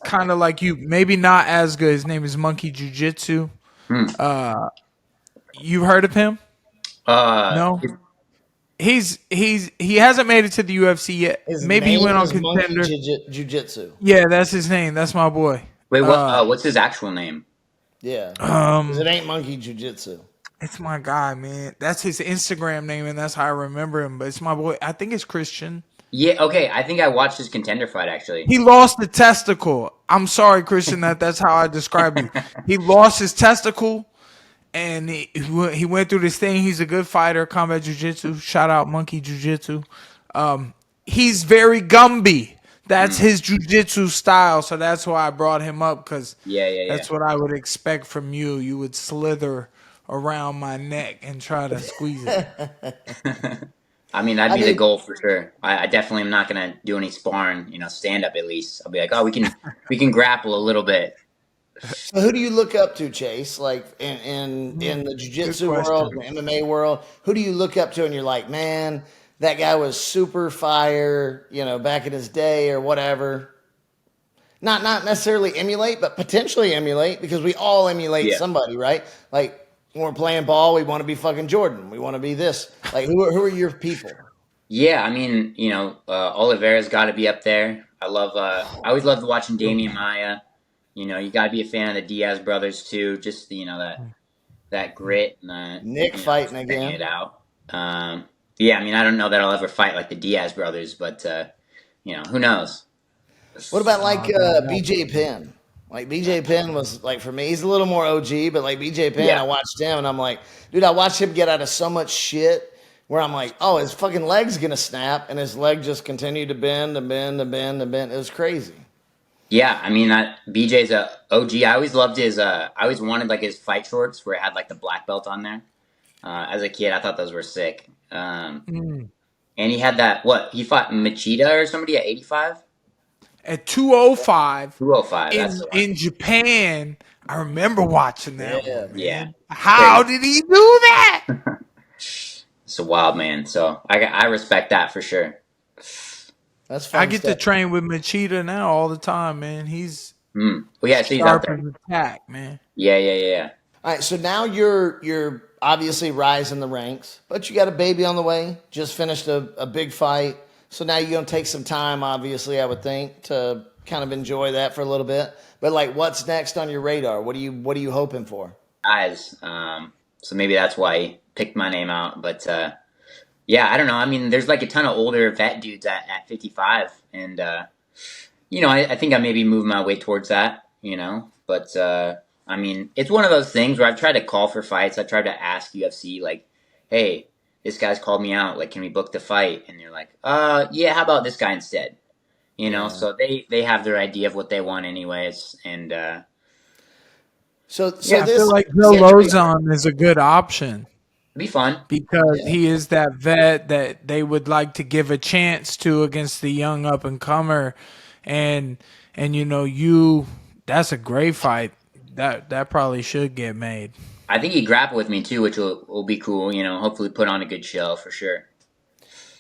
kind of like you, maybe not as good. His name is Monkey Jiu-Jitsu. You've heard of him? No. He hasn't made it to the UFC yet. Maybe he went on Contender. Jiu-Jitsu. Yeah, that's his name. That's my boy. Wait, what's his actual name? Yeah. Because it ain't Monkey Jiu-Jitsu. It's my guy, man. That's his Instagram name, and that's how I remember him. But it's my boy. I think it's Christian. Yeah, okay. I think I watched his Contender fight, actually. He lost the testicle. I'm sorry, Christian, that's how I describe you. He lost his testicle. And he went through this thing. He's a good fighter, combat jiu-jitsu. Shout out Monkey Jiu-Jitsu. He's very Gumby. That's his jiu-jitsu style. So that's why I brought him up, because that's what I would expect from you. You would slither around my neck and try to squeeze it. I mean, that'd be the goal for sure. I definitely am not going to do any sparring, stand up at least. I'll be like, oh, we can grapple a little bit. So who do you look up to, Chase? Like in the jiu-jitsu world, the MMA world, who do you look up to and you're like, man, that guy was super fire, back in his day or whatever? Not necessarily emulate, but potentially emulate, because we all emulate somebody, right? Like when we're playing ball, we want to be fucking Jordan. We want to be this. Like who are your people? Yeah, I mean, Oliveira's got to be up there. I always loved watching Damian Maia. You got to be a fan of the Diaz brothers too. Just that grit and Nick fighting again. It out. Yeah, I mean, I don't know that I'll ever fight like the Diaz brothers, but who knows? What about like BJ Penn? Like BJ Penn was like, for me, he's a little more OG, but like BJ Penn, I watched him and I'm like, dude, I watched him get out of so much shit where I'm like, oh, his fucking leg's gonna snap, and his leg just continued to bend and bend and bend and bend. It was crazy. Yeah, I mean, BJ's a OG. I always loved I always wanted like his fight shorts where it had like the black belt on there. As a kid, I thought those were sick. And he had he fought Machida or somebody at 85? At 205. 205. In Japan, I remember watching that. Yeah. How did he do that? It's a wild man. So I respect that for sure. That's fun. I get to train with Machida now all the time, man. He's well, yeah, so he's out there. Attack, man. Yeah. All right, so now you're obviously rising the ranks, but you got a baby on the way. Just finished a big fight, so now you're gonna take some time, obviously, I would think, to kind of enjoy that for a little bit. But like, what's next on your radar? What are you hoping for? Guys, so maybe that's why he picked my name out, but. Yeah, I don't know. I mean, there's like a ton of older vet dudes at 55, and I think I maybe moved my way towards that, But I mean, it's one of those things where I've tried to call for fights. I tried to ask UFC, like, hey, this guy's called me out. Like, can we book the fight? And they're like, yeah, how about this guy instead? You know, so they have their idea of what they want anyways. And So I this feel like Joe Lozon is a good option. it'd be fun. Because he is that vet that they would like to give a chance to against the young up and comer, and that's a great fight. That probably should get made. I think he'd grapple with me too, which will be cool. Hopefully put on a good show for sure.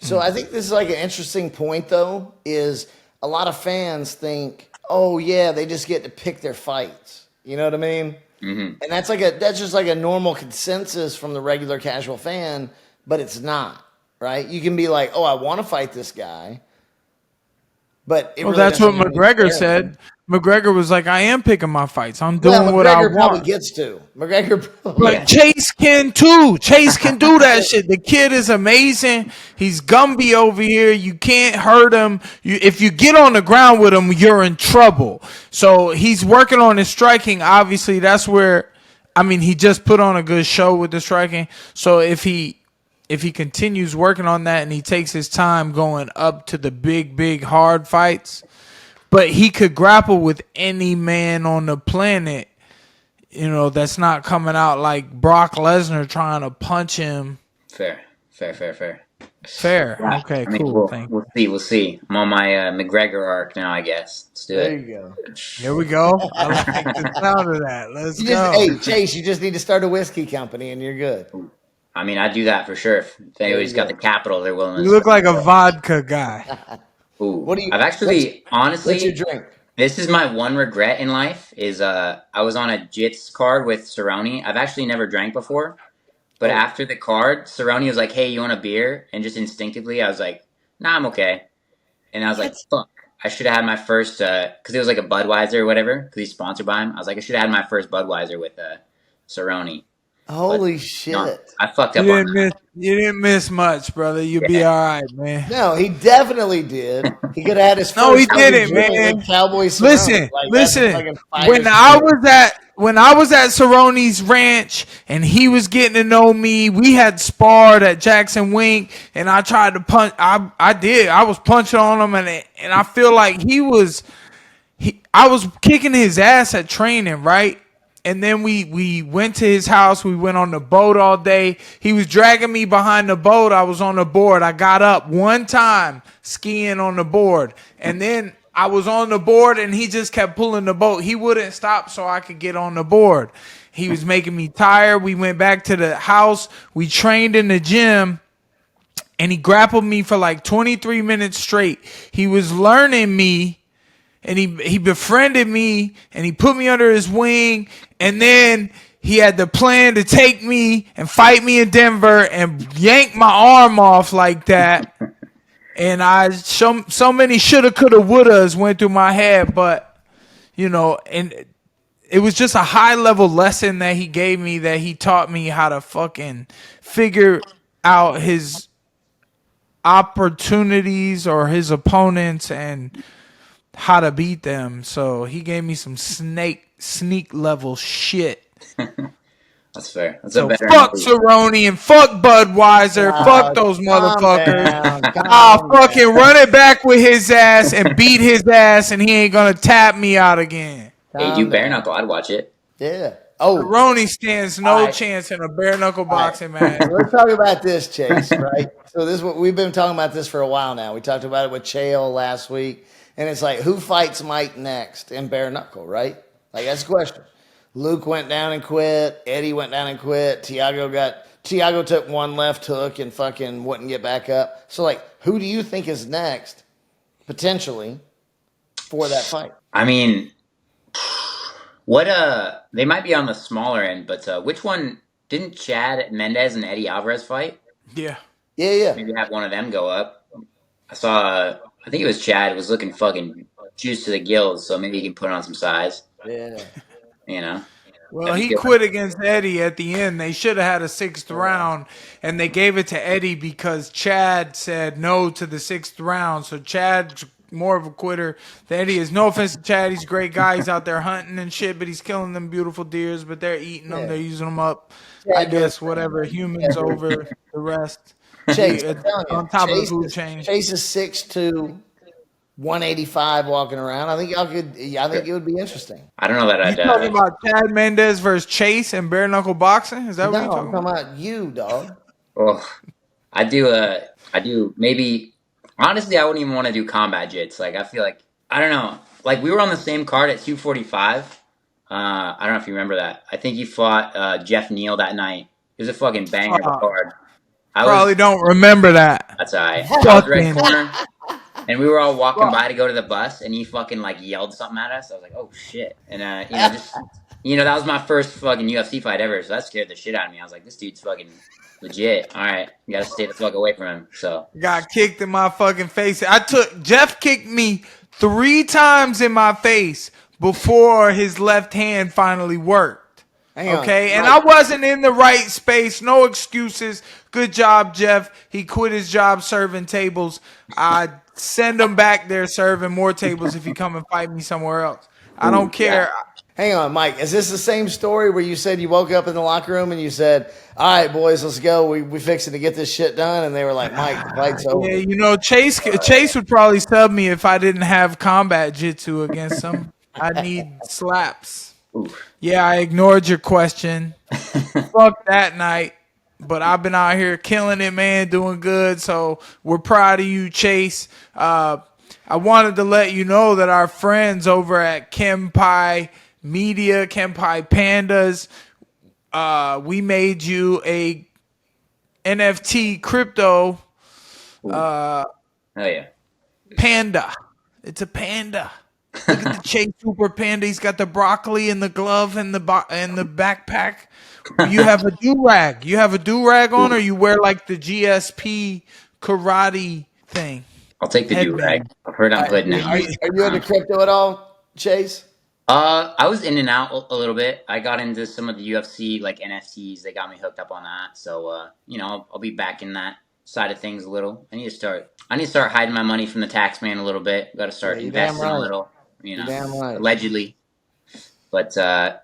So I think this is like an interesting point, though, is a lot of fans think, oh yeah, they just get to pick their fights. You know what I mean? Mm-hmm. And that's just like a normal consensus from the regular casual fan, but it's not, right? You can be like, oh, I want to fight this guy, but that's what McGregor said. McGregor was like, I am picking my fights. I'm doing what I want. McGregor probably gets to. Like Chase can too. Chase can do that shit. The kid is amazing. He's Gumby over here. You can't hurt him. If you get on the ground with him, you're in trouble. So he's working on his striking. Obviously, that's where, he just put on a good show with the striking. So if he continues working on that and he takes his time going up to the big, hard fights, but he could grapple with any man on the planet, that's not coming out like Brock Lesnar trying to punch him. Fair. Yeah, okay, cool. We'll see. I'm on my McGregor arc now, I guess. Let's do it. There you go. Here we go. I like the sound of that. Let's go. Hey, Chase, you just need to start a whiskey company and you're good. I do that for sure. If anybody's got the capital, they're willing to. You look like a vodka guy. Ooh. Honestly, what's your drink? This is my one regret in life is I was on a Jits card with Cerrone. I've actually never drank before. But after the card, Cerrone was like, hey, you want a beer? And just instinctively, I was like, nah, I'm okay. And I was like, fuck. I should have had my first, because it was like a Budweiser or whatever, because he's sponsored by him. I was like, I should have had my first Budweiser with Cerrone. Holy shit. No, I fucked up You didn't miss much, brother. You'll be all right, man. No, he definitely did. He could have had his first. No, he didn't, man. Cowboys. Listen. When I was at Cerrone's ranch and he was getting to know me, we had sparred at Jackson Wink, and I tried to punch. I did. I was punching on him, and I feel like I was kicking his ass at training, right? And then we went to his house. We went on the boat all day. He was dragging me behind the boat. I was on the board. I got up one time skiing on the board. And then I was on the board and he just kept pulling the boat. He wouldn't stop so I could get on the board. He was making me tired. We went back to the house. We trained in the gym. And he grappled me for like 23 minutes straight. He was learning me. And he befriended me, and he put me under his wing, and then he had the plan to take me and fight me in Denver and yank my arm off like that. And so many shoulda, coulda, wouldas went through my head, but and it was just a high level lesson that he gave me, that he taught me how to fucking figure out his opportunities or his opponents and how to beat them. So he gave me some sneak level shit. That's fair. That's so fuck Cerrone and fuck Budweiser. Fuck those motherfuckers. I'll fucking run it back with his ass and beat his ass, and he ain't gonna tap me out again. Hey, do bare knuckle. I'd watch it. Yeah. Cerrone stands no chance in a bare knuckle boxing match. Let's talk about this, Chase. Right. So this is what we've been talking about this for a while now. We talked about it with Chael last week. And it's like, who fights Mike next in bare knuckle, right? Like, that's the question. Luke went down and quit. Eddie went down and quit. Tiago took one left hook and fucking wouldn't get back up. So, like, who do you think is next, potentially, for that fight? They might be on the smaller end, but which one, didn't Chad Mendez and Eddie Alvarez fight? Yeah. Maybe have one of them go up. I think it was Chad was looking fucking juiced to the gills, so maybe he can put on some size. Yeah. Well, he quit against Eddie at the end. They should have had a sixth round, and they gave it to Eddie because Chad said no to the sixth round. So Chad, more of a quitter than he is. No offense to Chad, he's a great guy. He's out there hunting and shit, but he's killing them beautiful deers. But they're eating them, they're using them up. I guess whatever, humans over the rest. Chase, on top of the food chain. Chase is 6'2", 185 walking around. I think y'all could. I think it would be interesting. I don't know that I'd. You talking about Chad Mendez versus Chase and bare knuckle boxing? Is that what you're talking about? I'm talking about you, dog. Oh, I do. Maybe honestly, I wouldn't even want to do combat jits. Like I feel like I don't know. Like we were on the same card at 245. I don't know if you remember that. I think you fought Jeff Neal that night. It was a fucking banger of a card. Probably don't remember that. That's all right. I was right corner, and we were all walking by to go to the bus, and he fucking like yelled something at us. I was like, oh shit. And that was my first fucking UFC fight ever, so that scared the shit out of me. I was like, this dude's fucking legit. All right, you gotta stay the fuck away from him. So got kicked in my fucking face. Jeff kicked me 3 times in my face before his left hand finally worked. Okay, and I wasn't in the right space. No excuses. Good job, Jeff. He quit his job serving tables. I send him back there serving more tables if you come and fight me somewhere else. I don't care. Hang on, Mike. Is this the same story where you said you woke up in the locker room and you said, all right, boys, let's go. We fixing to get this shit done. And they were like, Mike, the fight's over. Yeah, Chase would probably sub me if I didn't have combat jitsu against him. I need slaps. Oof. Yeah, I ignored your question. Fuck that night. But I've been out here killing it, man, doing good. So we're proud of you, Chase. I wanted to let you know that our friends over at Kanpai Media, Kanpai Pandas, we made you a NFT crypto oh yeah. Panda. It's a panda. Look at the Chase Hooper Panda. He's got the broccoli and the glove and the backpack. You have a do-rag. You have a do-rag on, or you wear like the GSP karate thing? I'll take the do-rag. I've heard I'm good now. Are you into crypto at all, Chase? I was in and out a little bit. I got into some of the UFC like NFTs. They got me hooked up on that. So I'll be back in that side of things a little. I need to start hiding my money from the tax man a little bit. Got to start investing a little. Allegedly. But I'll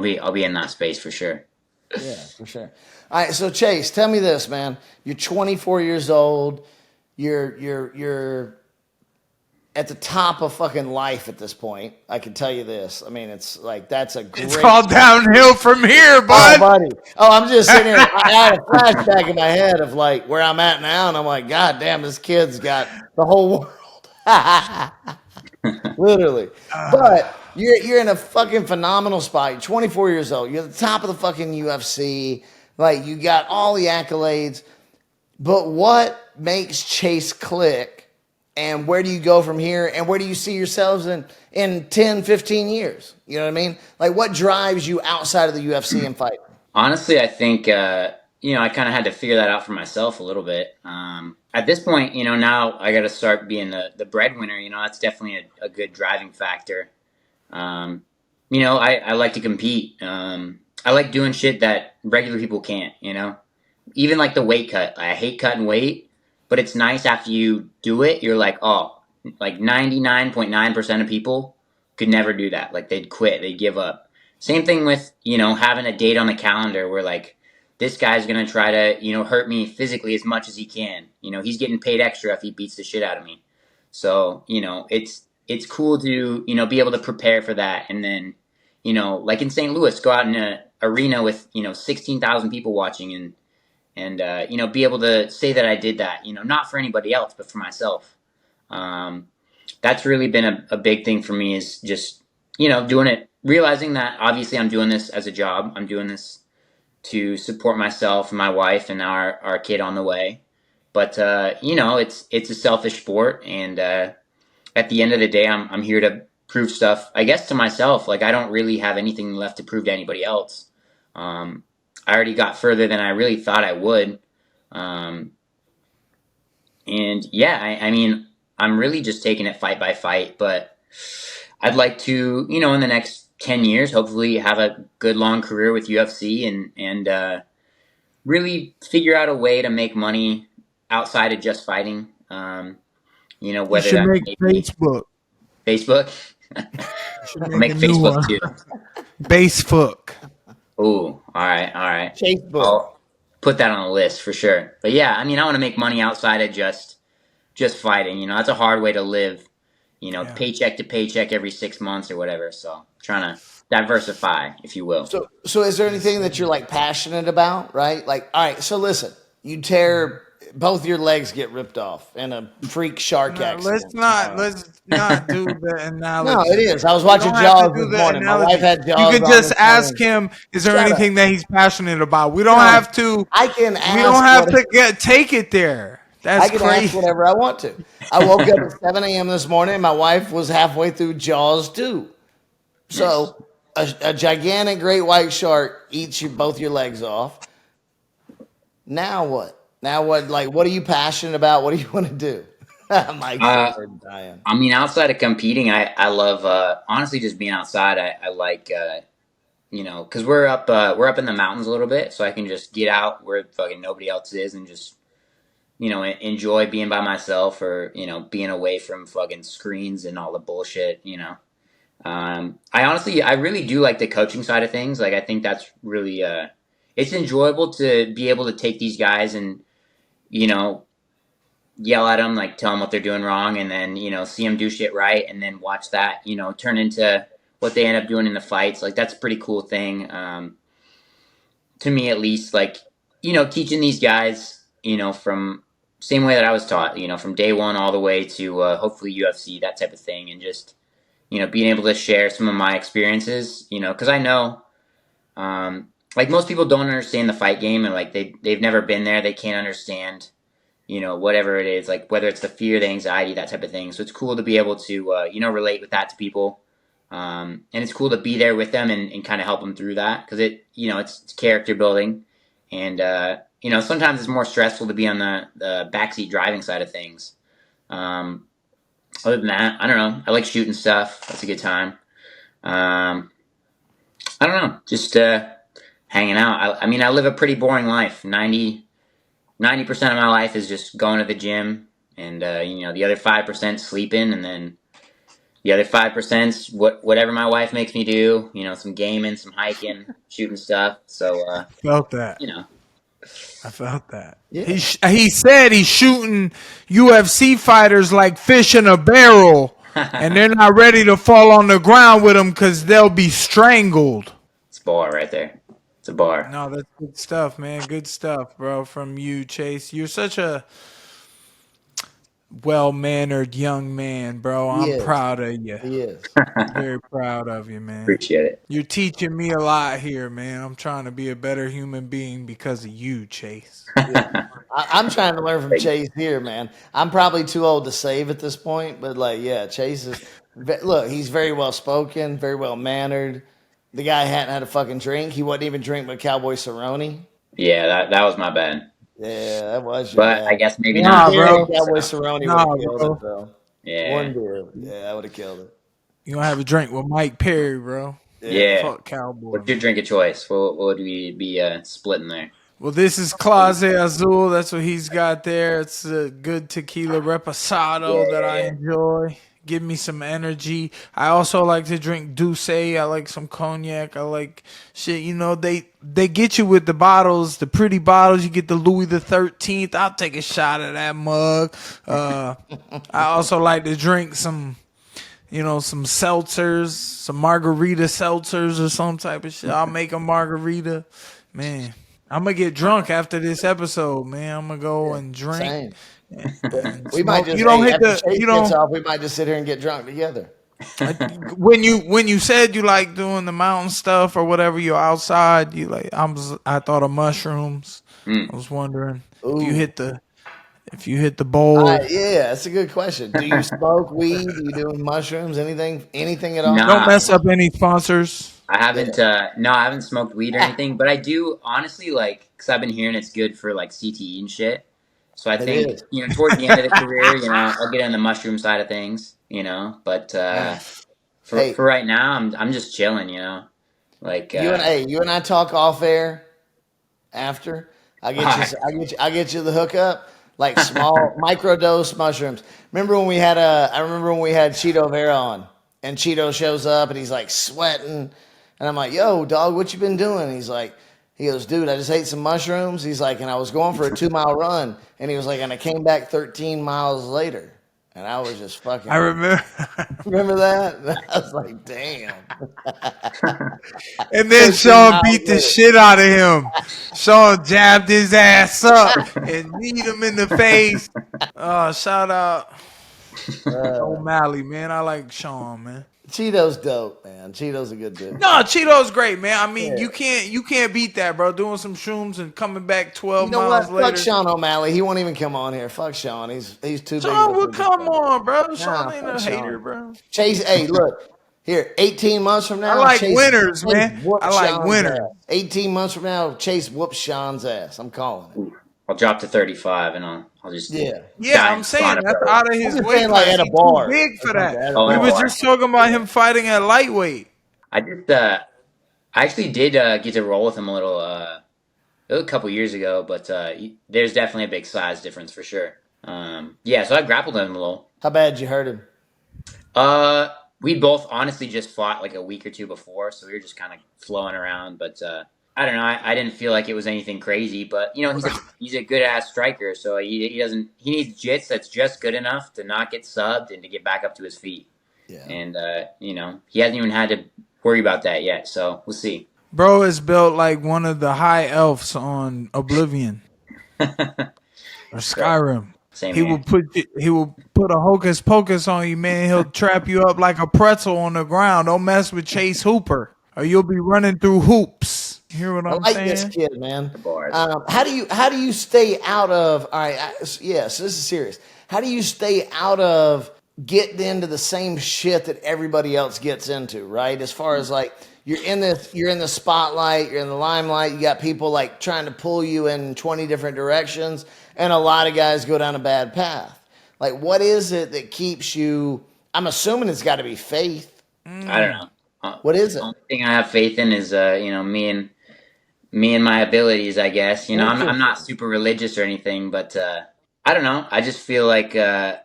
be in that space for sure. Yeah, for sure. All right, so Chase, tell me this, man. You're 24 years old. You're at the top of fucking life at this point. I can tell you this. I mean, it's like that's a great. It's all downhill from here, bud. Oh, buddy. Oh, I'm just sitting here. I had a flashback in my head of like where I'm at now, and I'm like, God damn, this kid's got the whole world. Literally. But you're in a fucking phenomenal spot. You're 24 years old. You're at the top of the fucking UFC. Like, you got all the accolades. But what makes Chase click? And where do you go from here? And where do you see yourselves in 10, 15 years? You know what I mean? Like, what drives you outside of the UFC and fight? Honestly, I think, I kind of had to figure that out for myself a little bit. At this point, now I got to start being the breadwinner. That's definitely a good driving factor. I like to compete. I like doing shit that regular people can't, even like the weight cut. I hate cutting weight, but it's nice after you do it. You're like, oh, like 99.9% of people could never do that. Like they'd quit, they'd give up. Same thing with, having a date on the calendar where like, this guy's going to try to, hurt me physically as much as he can. He's getting paid extra if he beats the shit out of me. So, it's cool to, be able to prepare for that. And then, like in St. Louis, go out in an arena with, 16,000 people watching and be able to say that I did that, not for anybody else, but for myself. That's really been a big thing for me is just, doing it, realizing that obviously I'm doing this as a job. I'm doing this to support myself and my wife and our kid on the way. But, it's a selfish sport. And at the end of the day, I'm here to prove stuff, I guess, to myself. Like, I don't really have anything left to prove to anybody else. I already got further than I really thought I would. I'm really just taking it fight by fight. But I'd like to, in the next 10 years, hopefully have a good long career with UFC and really figure out a way to make money outside of just fighting. You know, You whether should that's make maybe Facebook. Facebook. You should I'll make make a new Facebook one. too. Basefook. Ooh, all right. Facebook. I'll put that on the list for sure. But yeah, I mean, I want to make money outside of just fighting. You know, that's a hard way to live. You know, Yeah. paycheck to paycheck every 6 months or whatever. So trying to diversify, if you will. So is there anything that you're like passionate about, right? Like, all right, so listen, you tear both your legs get ripped off in a freak shark No, accident. let's not do the analogy. No, it is. I was You watching don't have to Jaws do this the morning. My wife analogy. had You Jaws could on just this ask morning. him, is there Shut up. anything that he's passionate about? We don't No, have to I can we don't ask have what to take it there. That's I can crazy. ask whatever I want to. I woke up at 7 a.m. this morning. And my wife was halfway through Jaws 2. So a gigantic great white shark eats both your legs off. Now what? Now what? Like, what are you passionate about? What do you want to do? Mike's dying. I mean, outside of competing, I love honestly just being outside. I like you know, because we're up in the mountains a little bit, so I can just get out where fucking nobody else is and just you know enjoy being by myself or you know being away from fucking screens and all the bullshit. You know, I really do like the coaching side of things. Like I think that's really it's enjoyable to be able to take these guys and you know yell at them, like tell them what they're doing wrong, and then you know see them do shit right, and then watch that you know turn into what they end up doing in the fights. Like that's a pretty cool thing to me, at least. Like you know, teaching these guys, you know, from same way that I was taught, you know, from day one all the way to hopefully UFC, that type of thing, and just you know being able to share some of my experiences, you know, because I know. Like most people don't understand the fight game, and like they've never been there. They can't understand you know, whatever it is, like whether it's the fear, the anxiety, that type of thing. So it's cool to be able to, you know, relate with that to people. And it's cool to be there with them and kind of help them through that because it, you know, it's character building. And, you know, sometimes it's more stressful to be on the backseat driving side of things. Other than that, I don't know. I like shooting stuff. That's a good time. I don't know. Just hanging out. I mean, I live a pretty boring life. 90% of my life is just going to the gym and, you know, the other 5% sleeping. And then the other 5%'s whatever my wife makes me do, you know, some gaming, some hiking, shooting stuff. So, Felt that. you know. I felt that. Yeah. He said he's shooting UFC fighters like fish in a barrel, and they're not ready to fall on the ground with them because they'll be strangled. It's a bar right there. It's a bar. No, that's good stuff, man. Good stuff, bro, from you, Chase. You're such a well-mannered young man, bro. I'm proud of you. He is. Very proud of you, man. Appreciate it. You're teaching me a lot here, man. I'm trying to be a better human being because of you, Chase. Yeah. I'm trying to learn from Chase here, man. I'm probably too old to save at this point, but like, yeah, Chase is. Look, he's very well spoken, very well mannered. The guy hadn't had a fucking drink. He wouldn't even drink but Cowboy Cerrone. Yeah, that was my bad. Yeah, that was your But bad. I guess maybe Nah, not. bro. Cowboy Cerrone Nah, would have killed bro. it, though. Yeah. One beer. Yeah, I would have killed it. You gonna have a drink with Mike Perry, bro. Yeah. Fuck Cowboy. What's your drink of choice? What would we be splitting there? Well, this is Clase Azul. That's what he's got there. It's a good tequila reposado that I enjoy. Give me some energy. I also like to drink Douce. I like some cognac. I like shit. You know, they get you with the bottles, the pretty bottles. You get the Louis the 13th. I'll take a shot of that mug. I also like to drink some, you know, some seltzers, some margarita seltzers or some type of shit. I'll make a margarita. Man, I'm going to get drunk after this episode, man. I'm going to go and drink. Same. And We might smoke. just we might just sit here and get drunk together. when you said you like doing the mountain stuff or whatever, you're outside. You like I thought of mushrooms. I was wondering if you hit the bowl. Yeah, that's a good question. Do you smoke weed? Do you do mushrooms? Anything at all? Nah. Don't mess up any sponsors. I haven't. No, I haven't smoked weed or anything. But I do honestly like because I've been hearing it's good for like CTE and shit. So I think you know towards the end of the career, you know, I'll get on the mushroom side of things, you know. But for right now, I'm just chilling, you know. Like you and I talk off air after. I get you the hookup. like small microdose mushrooms. Remember when we had I remember when we had Cheeto Vera on, and Cheeto shows up and he's like sweating, and I'm like, "Yo, dog, what you been doing?" He goes, "Dude, I just ate some mushrooms." He's like, and I was going for a 2-mile run, and he was like, and I came back 13 miles later, and I was just fucking. I remember. Remember that? I was like, damn. And then Sean beat the shit out of him. Sean jabbed his ass up and kneed him in the face. Shout out O'Malley, man. I like Sean, man. Cheeto's dope, man. Cheeto's a good dude. No, Cheeto's great, man. I mean, you can't beat that, bro. Doing some shrooms and coming back 12 miles later. Fuck Sean O'Malley. He won't even come on here. Fuck Sean. He's too big. Sean will come on, bro. Sean ain't a hater, bro. Chase, hey, look. Here, 18 months from now. I like winners, man. I like winners. 18 months from now, Chase whoops Sean's ass. I'm calling it. I'll drop to 35 and I'll just I'm saying that's out of his weight class. Like at a bar. Too big for that. We was just talking about him fighting at lightweight. I actually did get to roll with him a little a couple years ago, but there's definitely a big size difference for sure. So I grappled him a little. How bad did you hurt him? We both honestly just fought like a week or two before, so we were just kind of flowing around. But I don't know. I didn't feel like it was anything crazy. But he's a good ass striker, so he needs jits that's just good enough to not get subbed and to get back up to his feet. Yeah. And he hasn't even had to worry about that yet. So we'll see. Bro is built like one of the high elves on Oblivion or Skyrim. He will put a hocus pocus on you, man. He'll trap you up like a pretzel on the ground. Don't mess with Chase Hooper, or you'll be running through hoops. You hear what I'm saying? I like this kid, man. How do you stay out of? All right, yes, this is serious. How do you stay out of getting into the same shit that everybody else gets into? Right, as far as like you're in the spotlight, you're in the limelight. You got people like trying to pull you in 20 different directions. And a lot of guys go down a bad path. Like, what is it that keeps you? I'm assuming it's got to be faith. I don't know. What is it? The only thing I have faith in is, me and my abilities. I guess I'm not super religious or anything, but I don't know. I just feel like I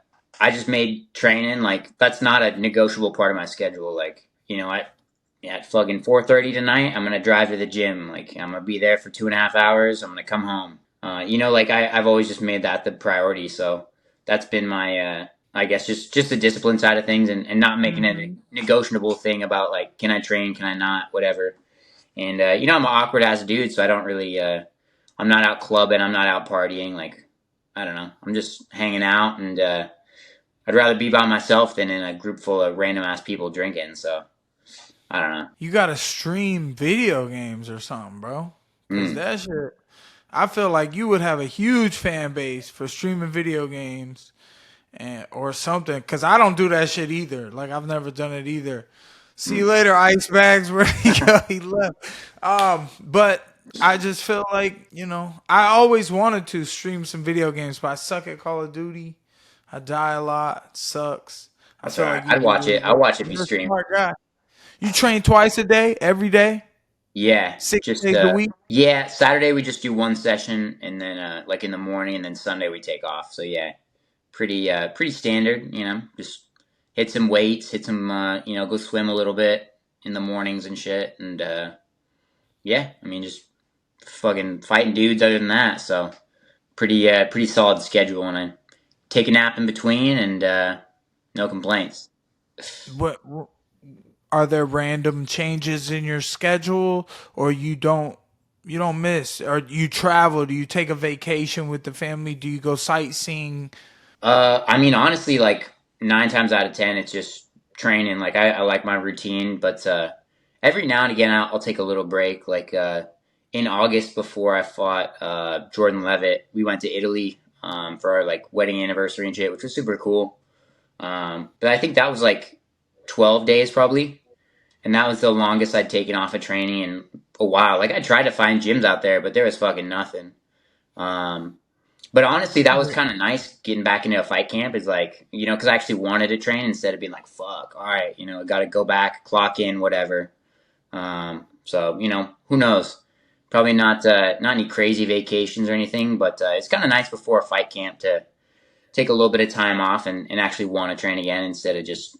just made training like that's not a negotiable part of my schedule. Like, at fucking 4:30 tonight, I'm gonna drive to the gym. Like, I'm gonna be there for 2.5 hours. I'm gonna come home. I've always just made that the priority. So that's been my, I guess, just the discipline side of things and not making it a negotiable thing about like, can I train? Can I not? Whatever. And, I'm an awkward ass dude. So I don't really, I'm not out clubbing. I'm not out partying. Like, I don't know. I'm just hanging out and, I'd rather be by myself than in a group full of random ass people drinking. So I don't know. You got to stream video games or something, bro. Cause that shit. I feel like you would have a huge fan base for streaming video games or something. Because I don't do that shit either. Like, I've never done it either. See you later, Ice Bags. Where he go? He left. But I just feel like, I always wanted to stream some video games, but I suck at Call of Duty. I die a lot. It sucks. I feel like I'd watch it. I'd watch it be streamed. You train twice a day, every day? Yeah, 6 days a week. Yeah, Saturday we just do one session, and then like in the morning, and then Sunday we take off. So yeah, pretty standard. Just hit some weights, hit some go swim a little bit in the mornings and shit, and just fucking fighting dudes. Other than that, so pretty solid schedule, and I take a nap in between, and no complaints. What? Are there random changes in your schedule, or you don't miss, or you travel? Do you take a vacation with the family? Do you go sightseeing? Honestly, like 9 times out of 10, it's just training. Like I like my routine, but every now and again I'll take a little break. Like in August before I fought Jordan Levitt, we went to Italy for our like wedding anniversary and shit, which was super cool. But I think that was like 12 days probably, and that was the longest I'd taken off of training in a while. Like I tried to find gyms out there, but there was fucking nothing. But honestly, that was kind of nice getting back into a fight camp. Is like, because I actually wanted to train instead of being like, fuck, all right, got to go back, clock in, whatever. So who knows? Probably not any crazy vacations or anything, but it's kind of nice before a fight camp to take a little bit of time off and actually want to train again instead of just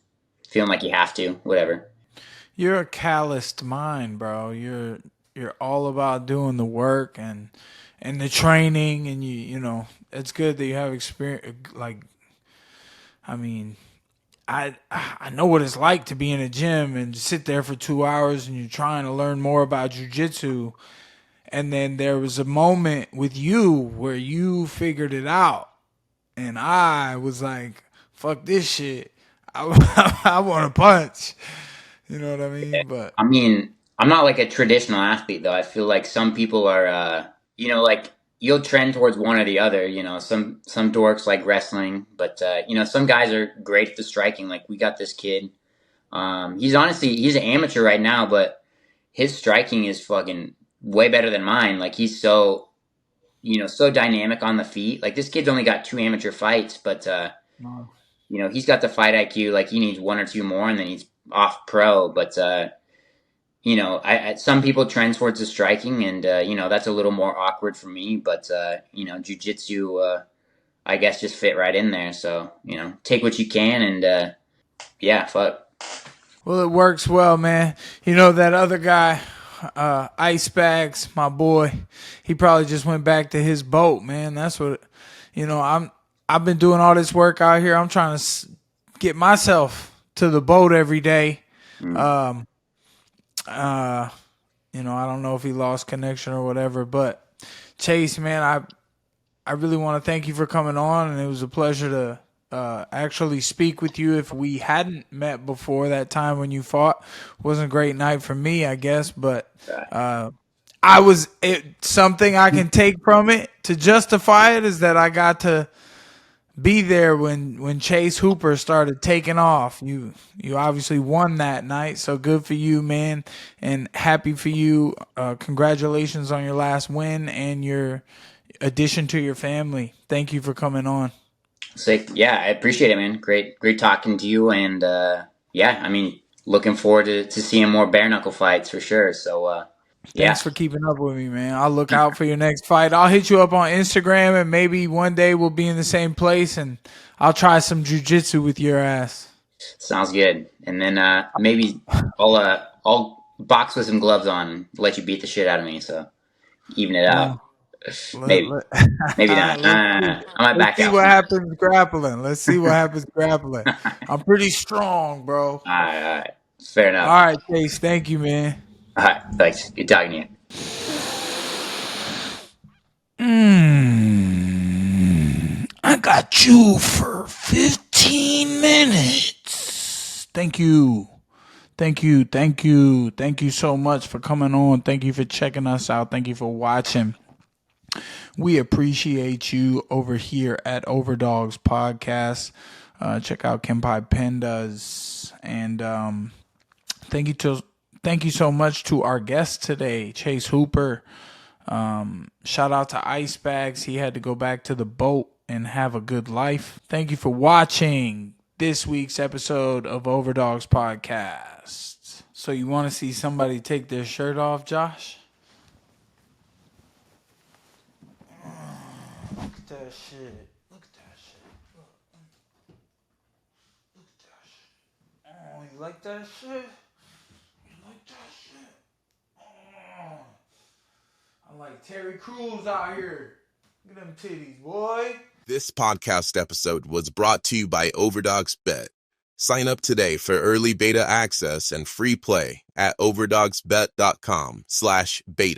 feeling like you have to, whatever. You're a calloused mind, bro. You're all about doing the work and the training, and you know it's good that you have experience. Like, I mean, I know what it's like to be in a gym and sit there for 2 hours and you're trying to learn more about jujitsu. And then there was a moment with you where you figured it out. And I was like, fuck this shit. I want to punch. You know what I mean? But I mean, I'm not like a traditional athlete though. I feel like some people are, like you'll trend towards one or the other. Some dorks like wrestling, but some guys are great at the striking. Like we got this kid. He's an amateur right now, but his striking is fucking way better than mine. Like he's so dynamic on the feet. Like this kid's only got 2 amateur fights, but he's got the fight IQ. Like he needs 1 or 2 more, and then he's off pro. But some people trend towards the striking, and that's a little more awkward for me. But jujitsu, I guess, just fit right in there. So take what you can, and fuck. Well, it works well, man. You know that other guy, Ice Bags, my boy. He probably just went back to his boat, man. That's what, I've been doing all this work out here. I'm trying to get myself to the boat every day. I don't know if he lost connection or whatever, but Chase, man, I really want to thank you for coming on, and it was a pleasure to actually speak with you. If we hadn't met before that time when you fought, wasn't a great night for me, I guess, but something I can take from it to justify it is that I got to be there when Chase Hooper started taking off. You obviously won that night, so good for you, man, and happy for you. Congratulations on your last win and your addition to your family. Thank you for coming on. Sick. Yeah, I appreciate it, man. Great talking to you, and looking forward to seeing more bare knuckle fights for sure. So thanks for keeping up with me, man. I'll look out for your next fight. I'll hit you up on Instagram, and maybe one day we'll be in the same place, and I'll try some jiu-jitsu with your ass. Sounds good. And then maybe I'll box with some gloves on and let you beat the shit out of me, so even it out. Maybe not. I might back out. Let's see what happens grappling. Let's see what happens grappling. I'm pretty strong, bro. All right. Fair enough. All right, Chase. Thank you, man. All right. Thanks. Good talking to you. I got you for 15 minutes. Thank you. Thank you so much for coming on. Thank you for checking us out. Thank you for watching. We appreciate you over here at Overdogs Podcast. Check out Kanpai Pandas. And thank you so much to our guest today, Chase Hooper. Shout out to Ice Bags. He had to go back to the boat and have a good life. Thank you for watching this week's episode of Overdogs Podcast. So you want to see somebody take their shirt off, Josh? Look at that shit. Look at that shit. Oh, you like that shit? You like that shit? Oh. I'm like Terry Crews out here. Look at them titties, boy. This podcast episode was brought to you by Overdogs Bet. Sign up today for early beta access and free play at overdogsbet.com/beta.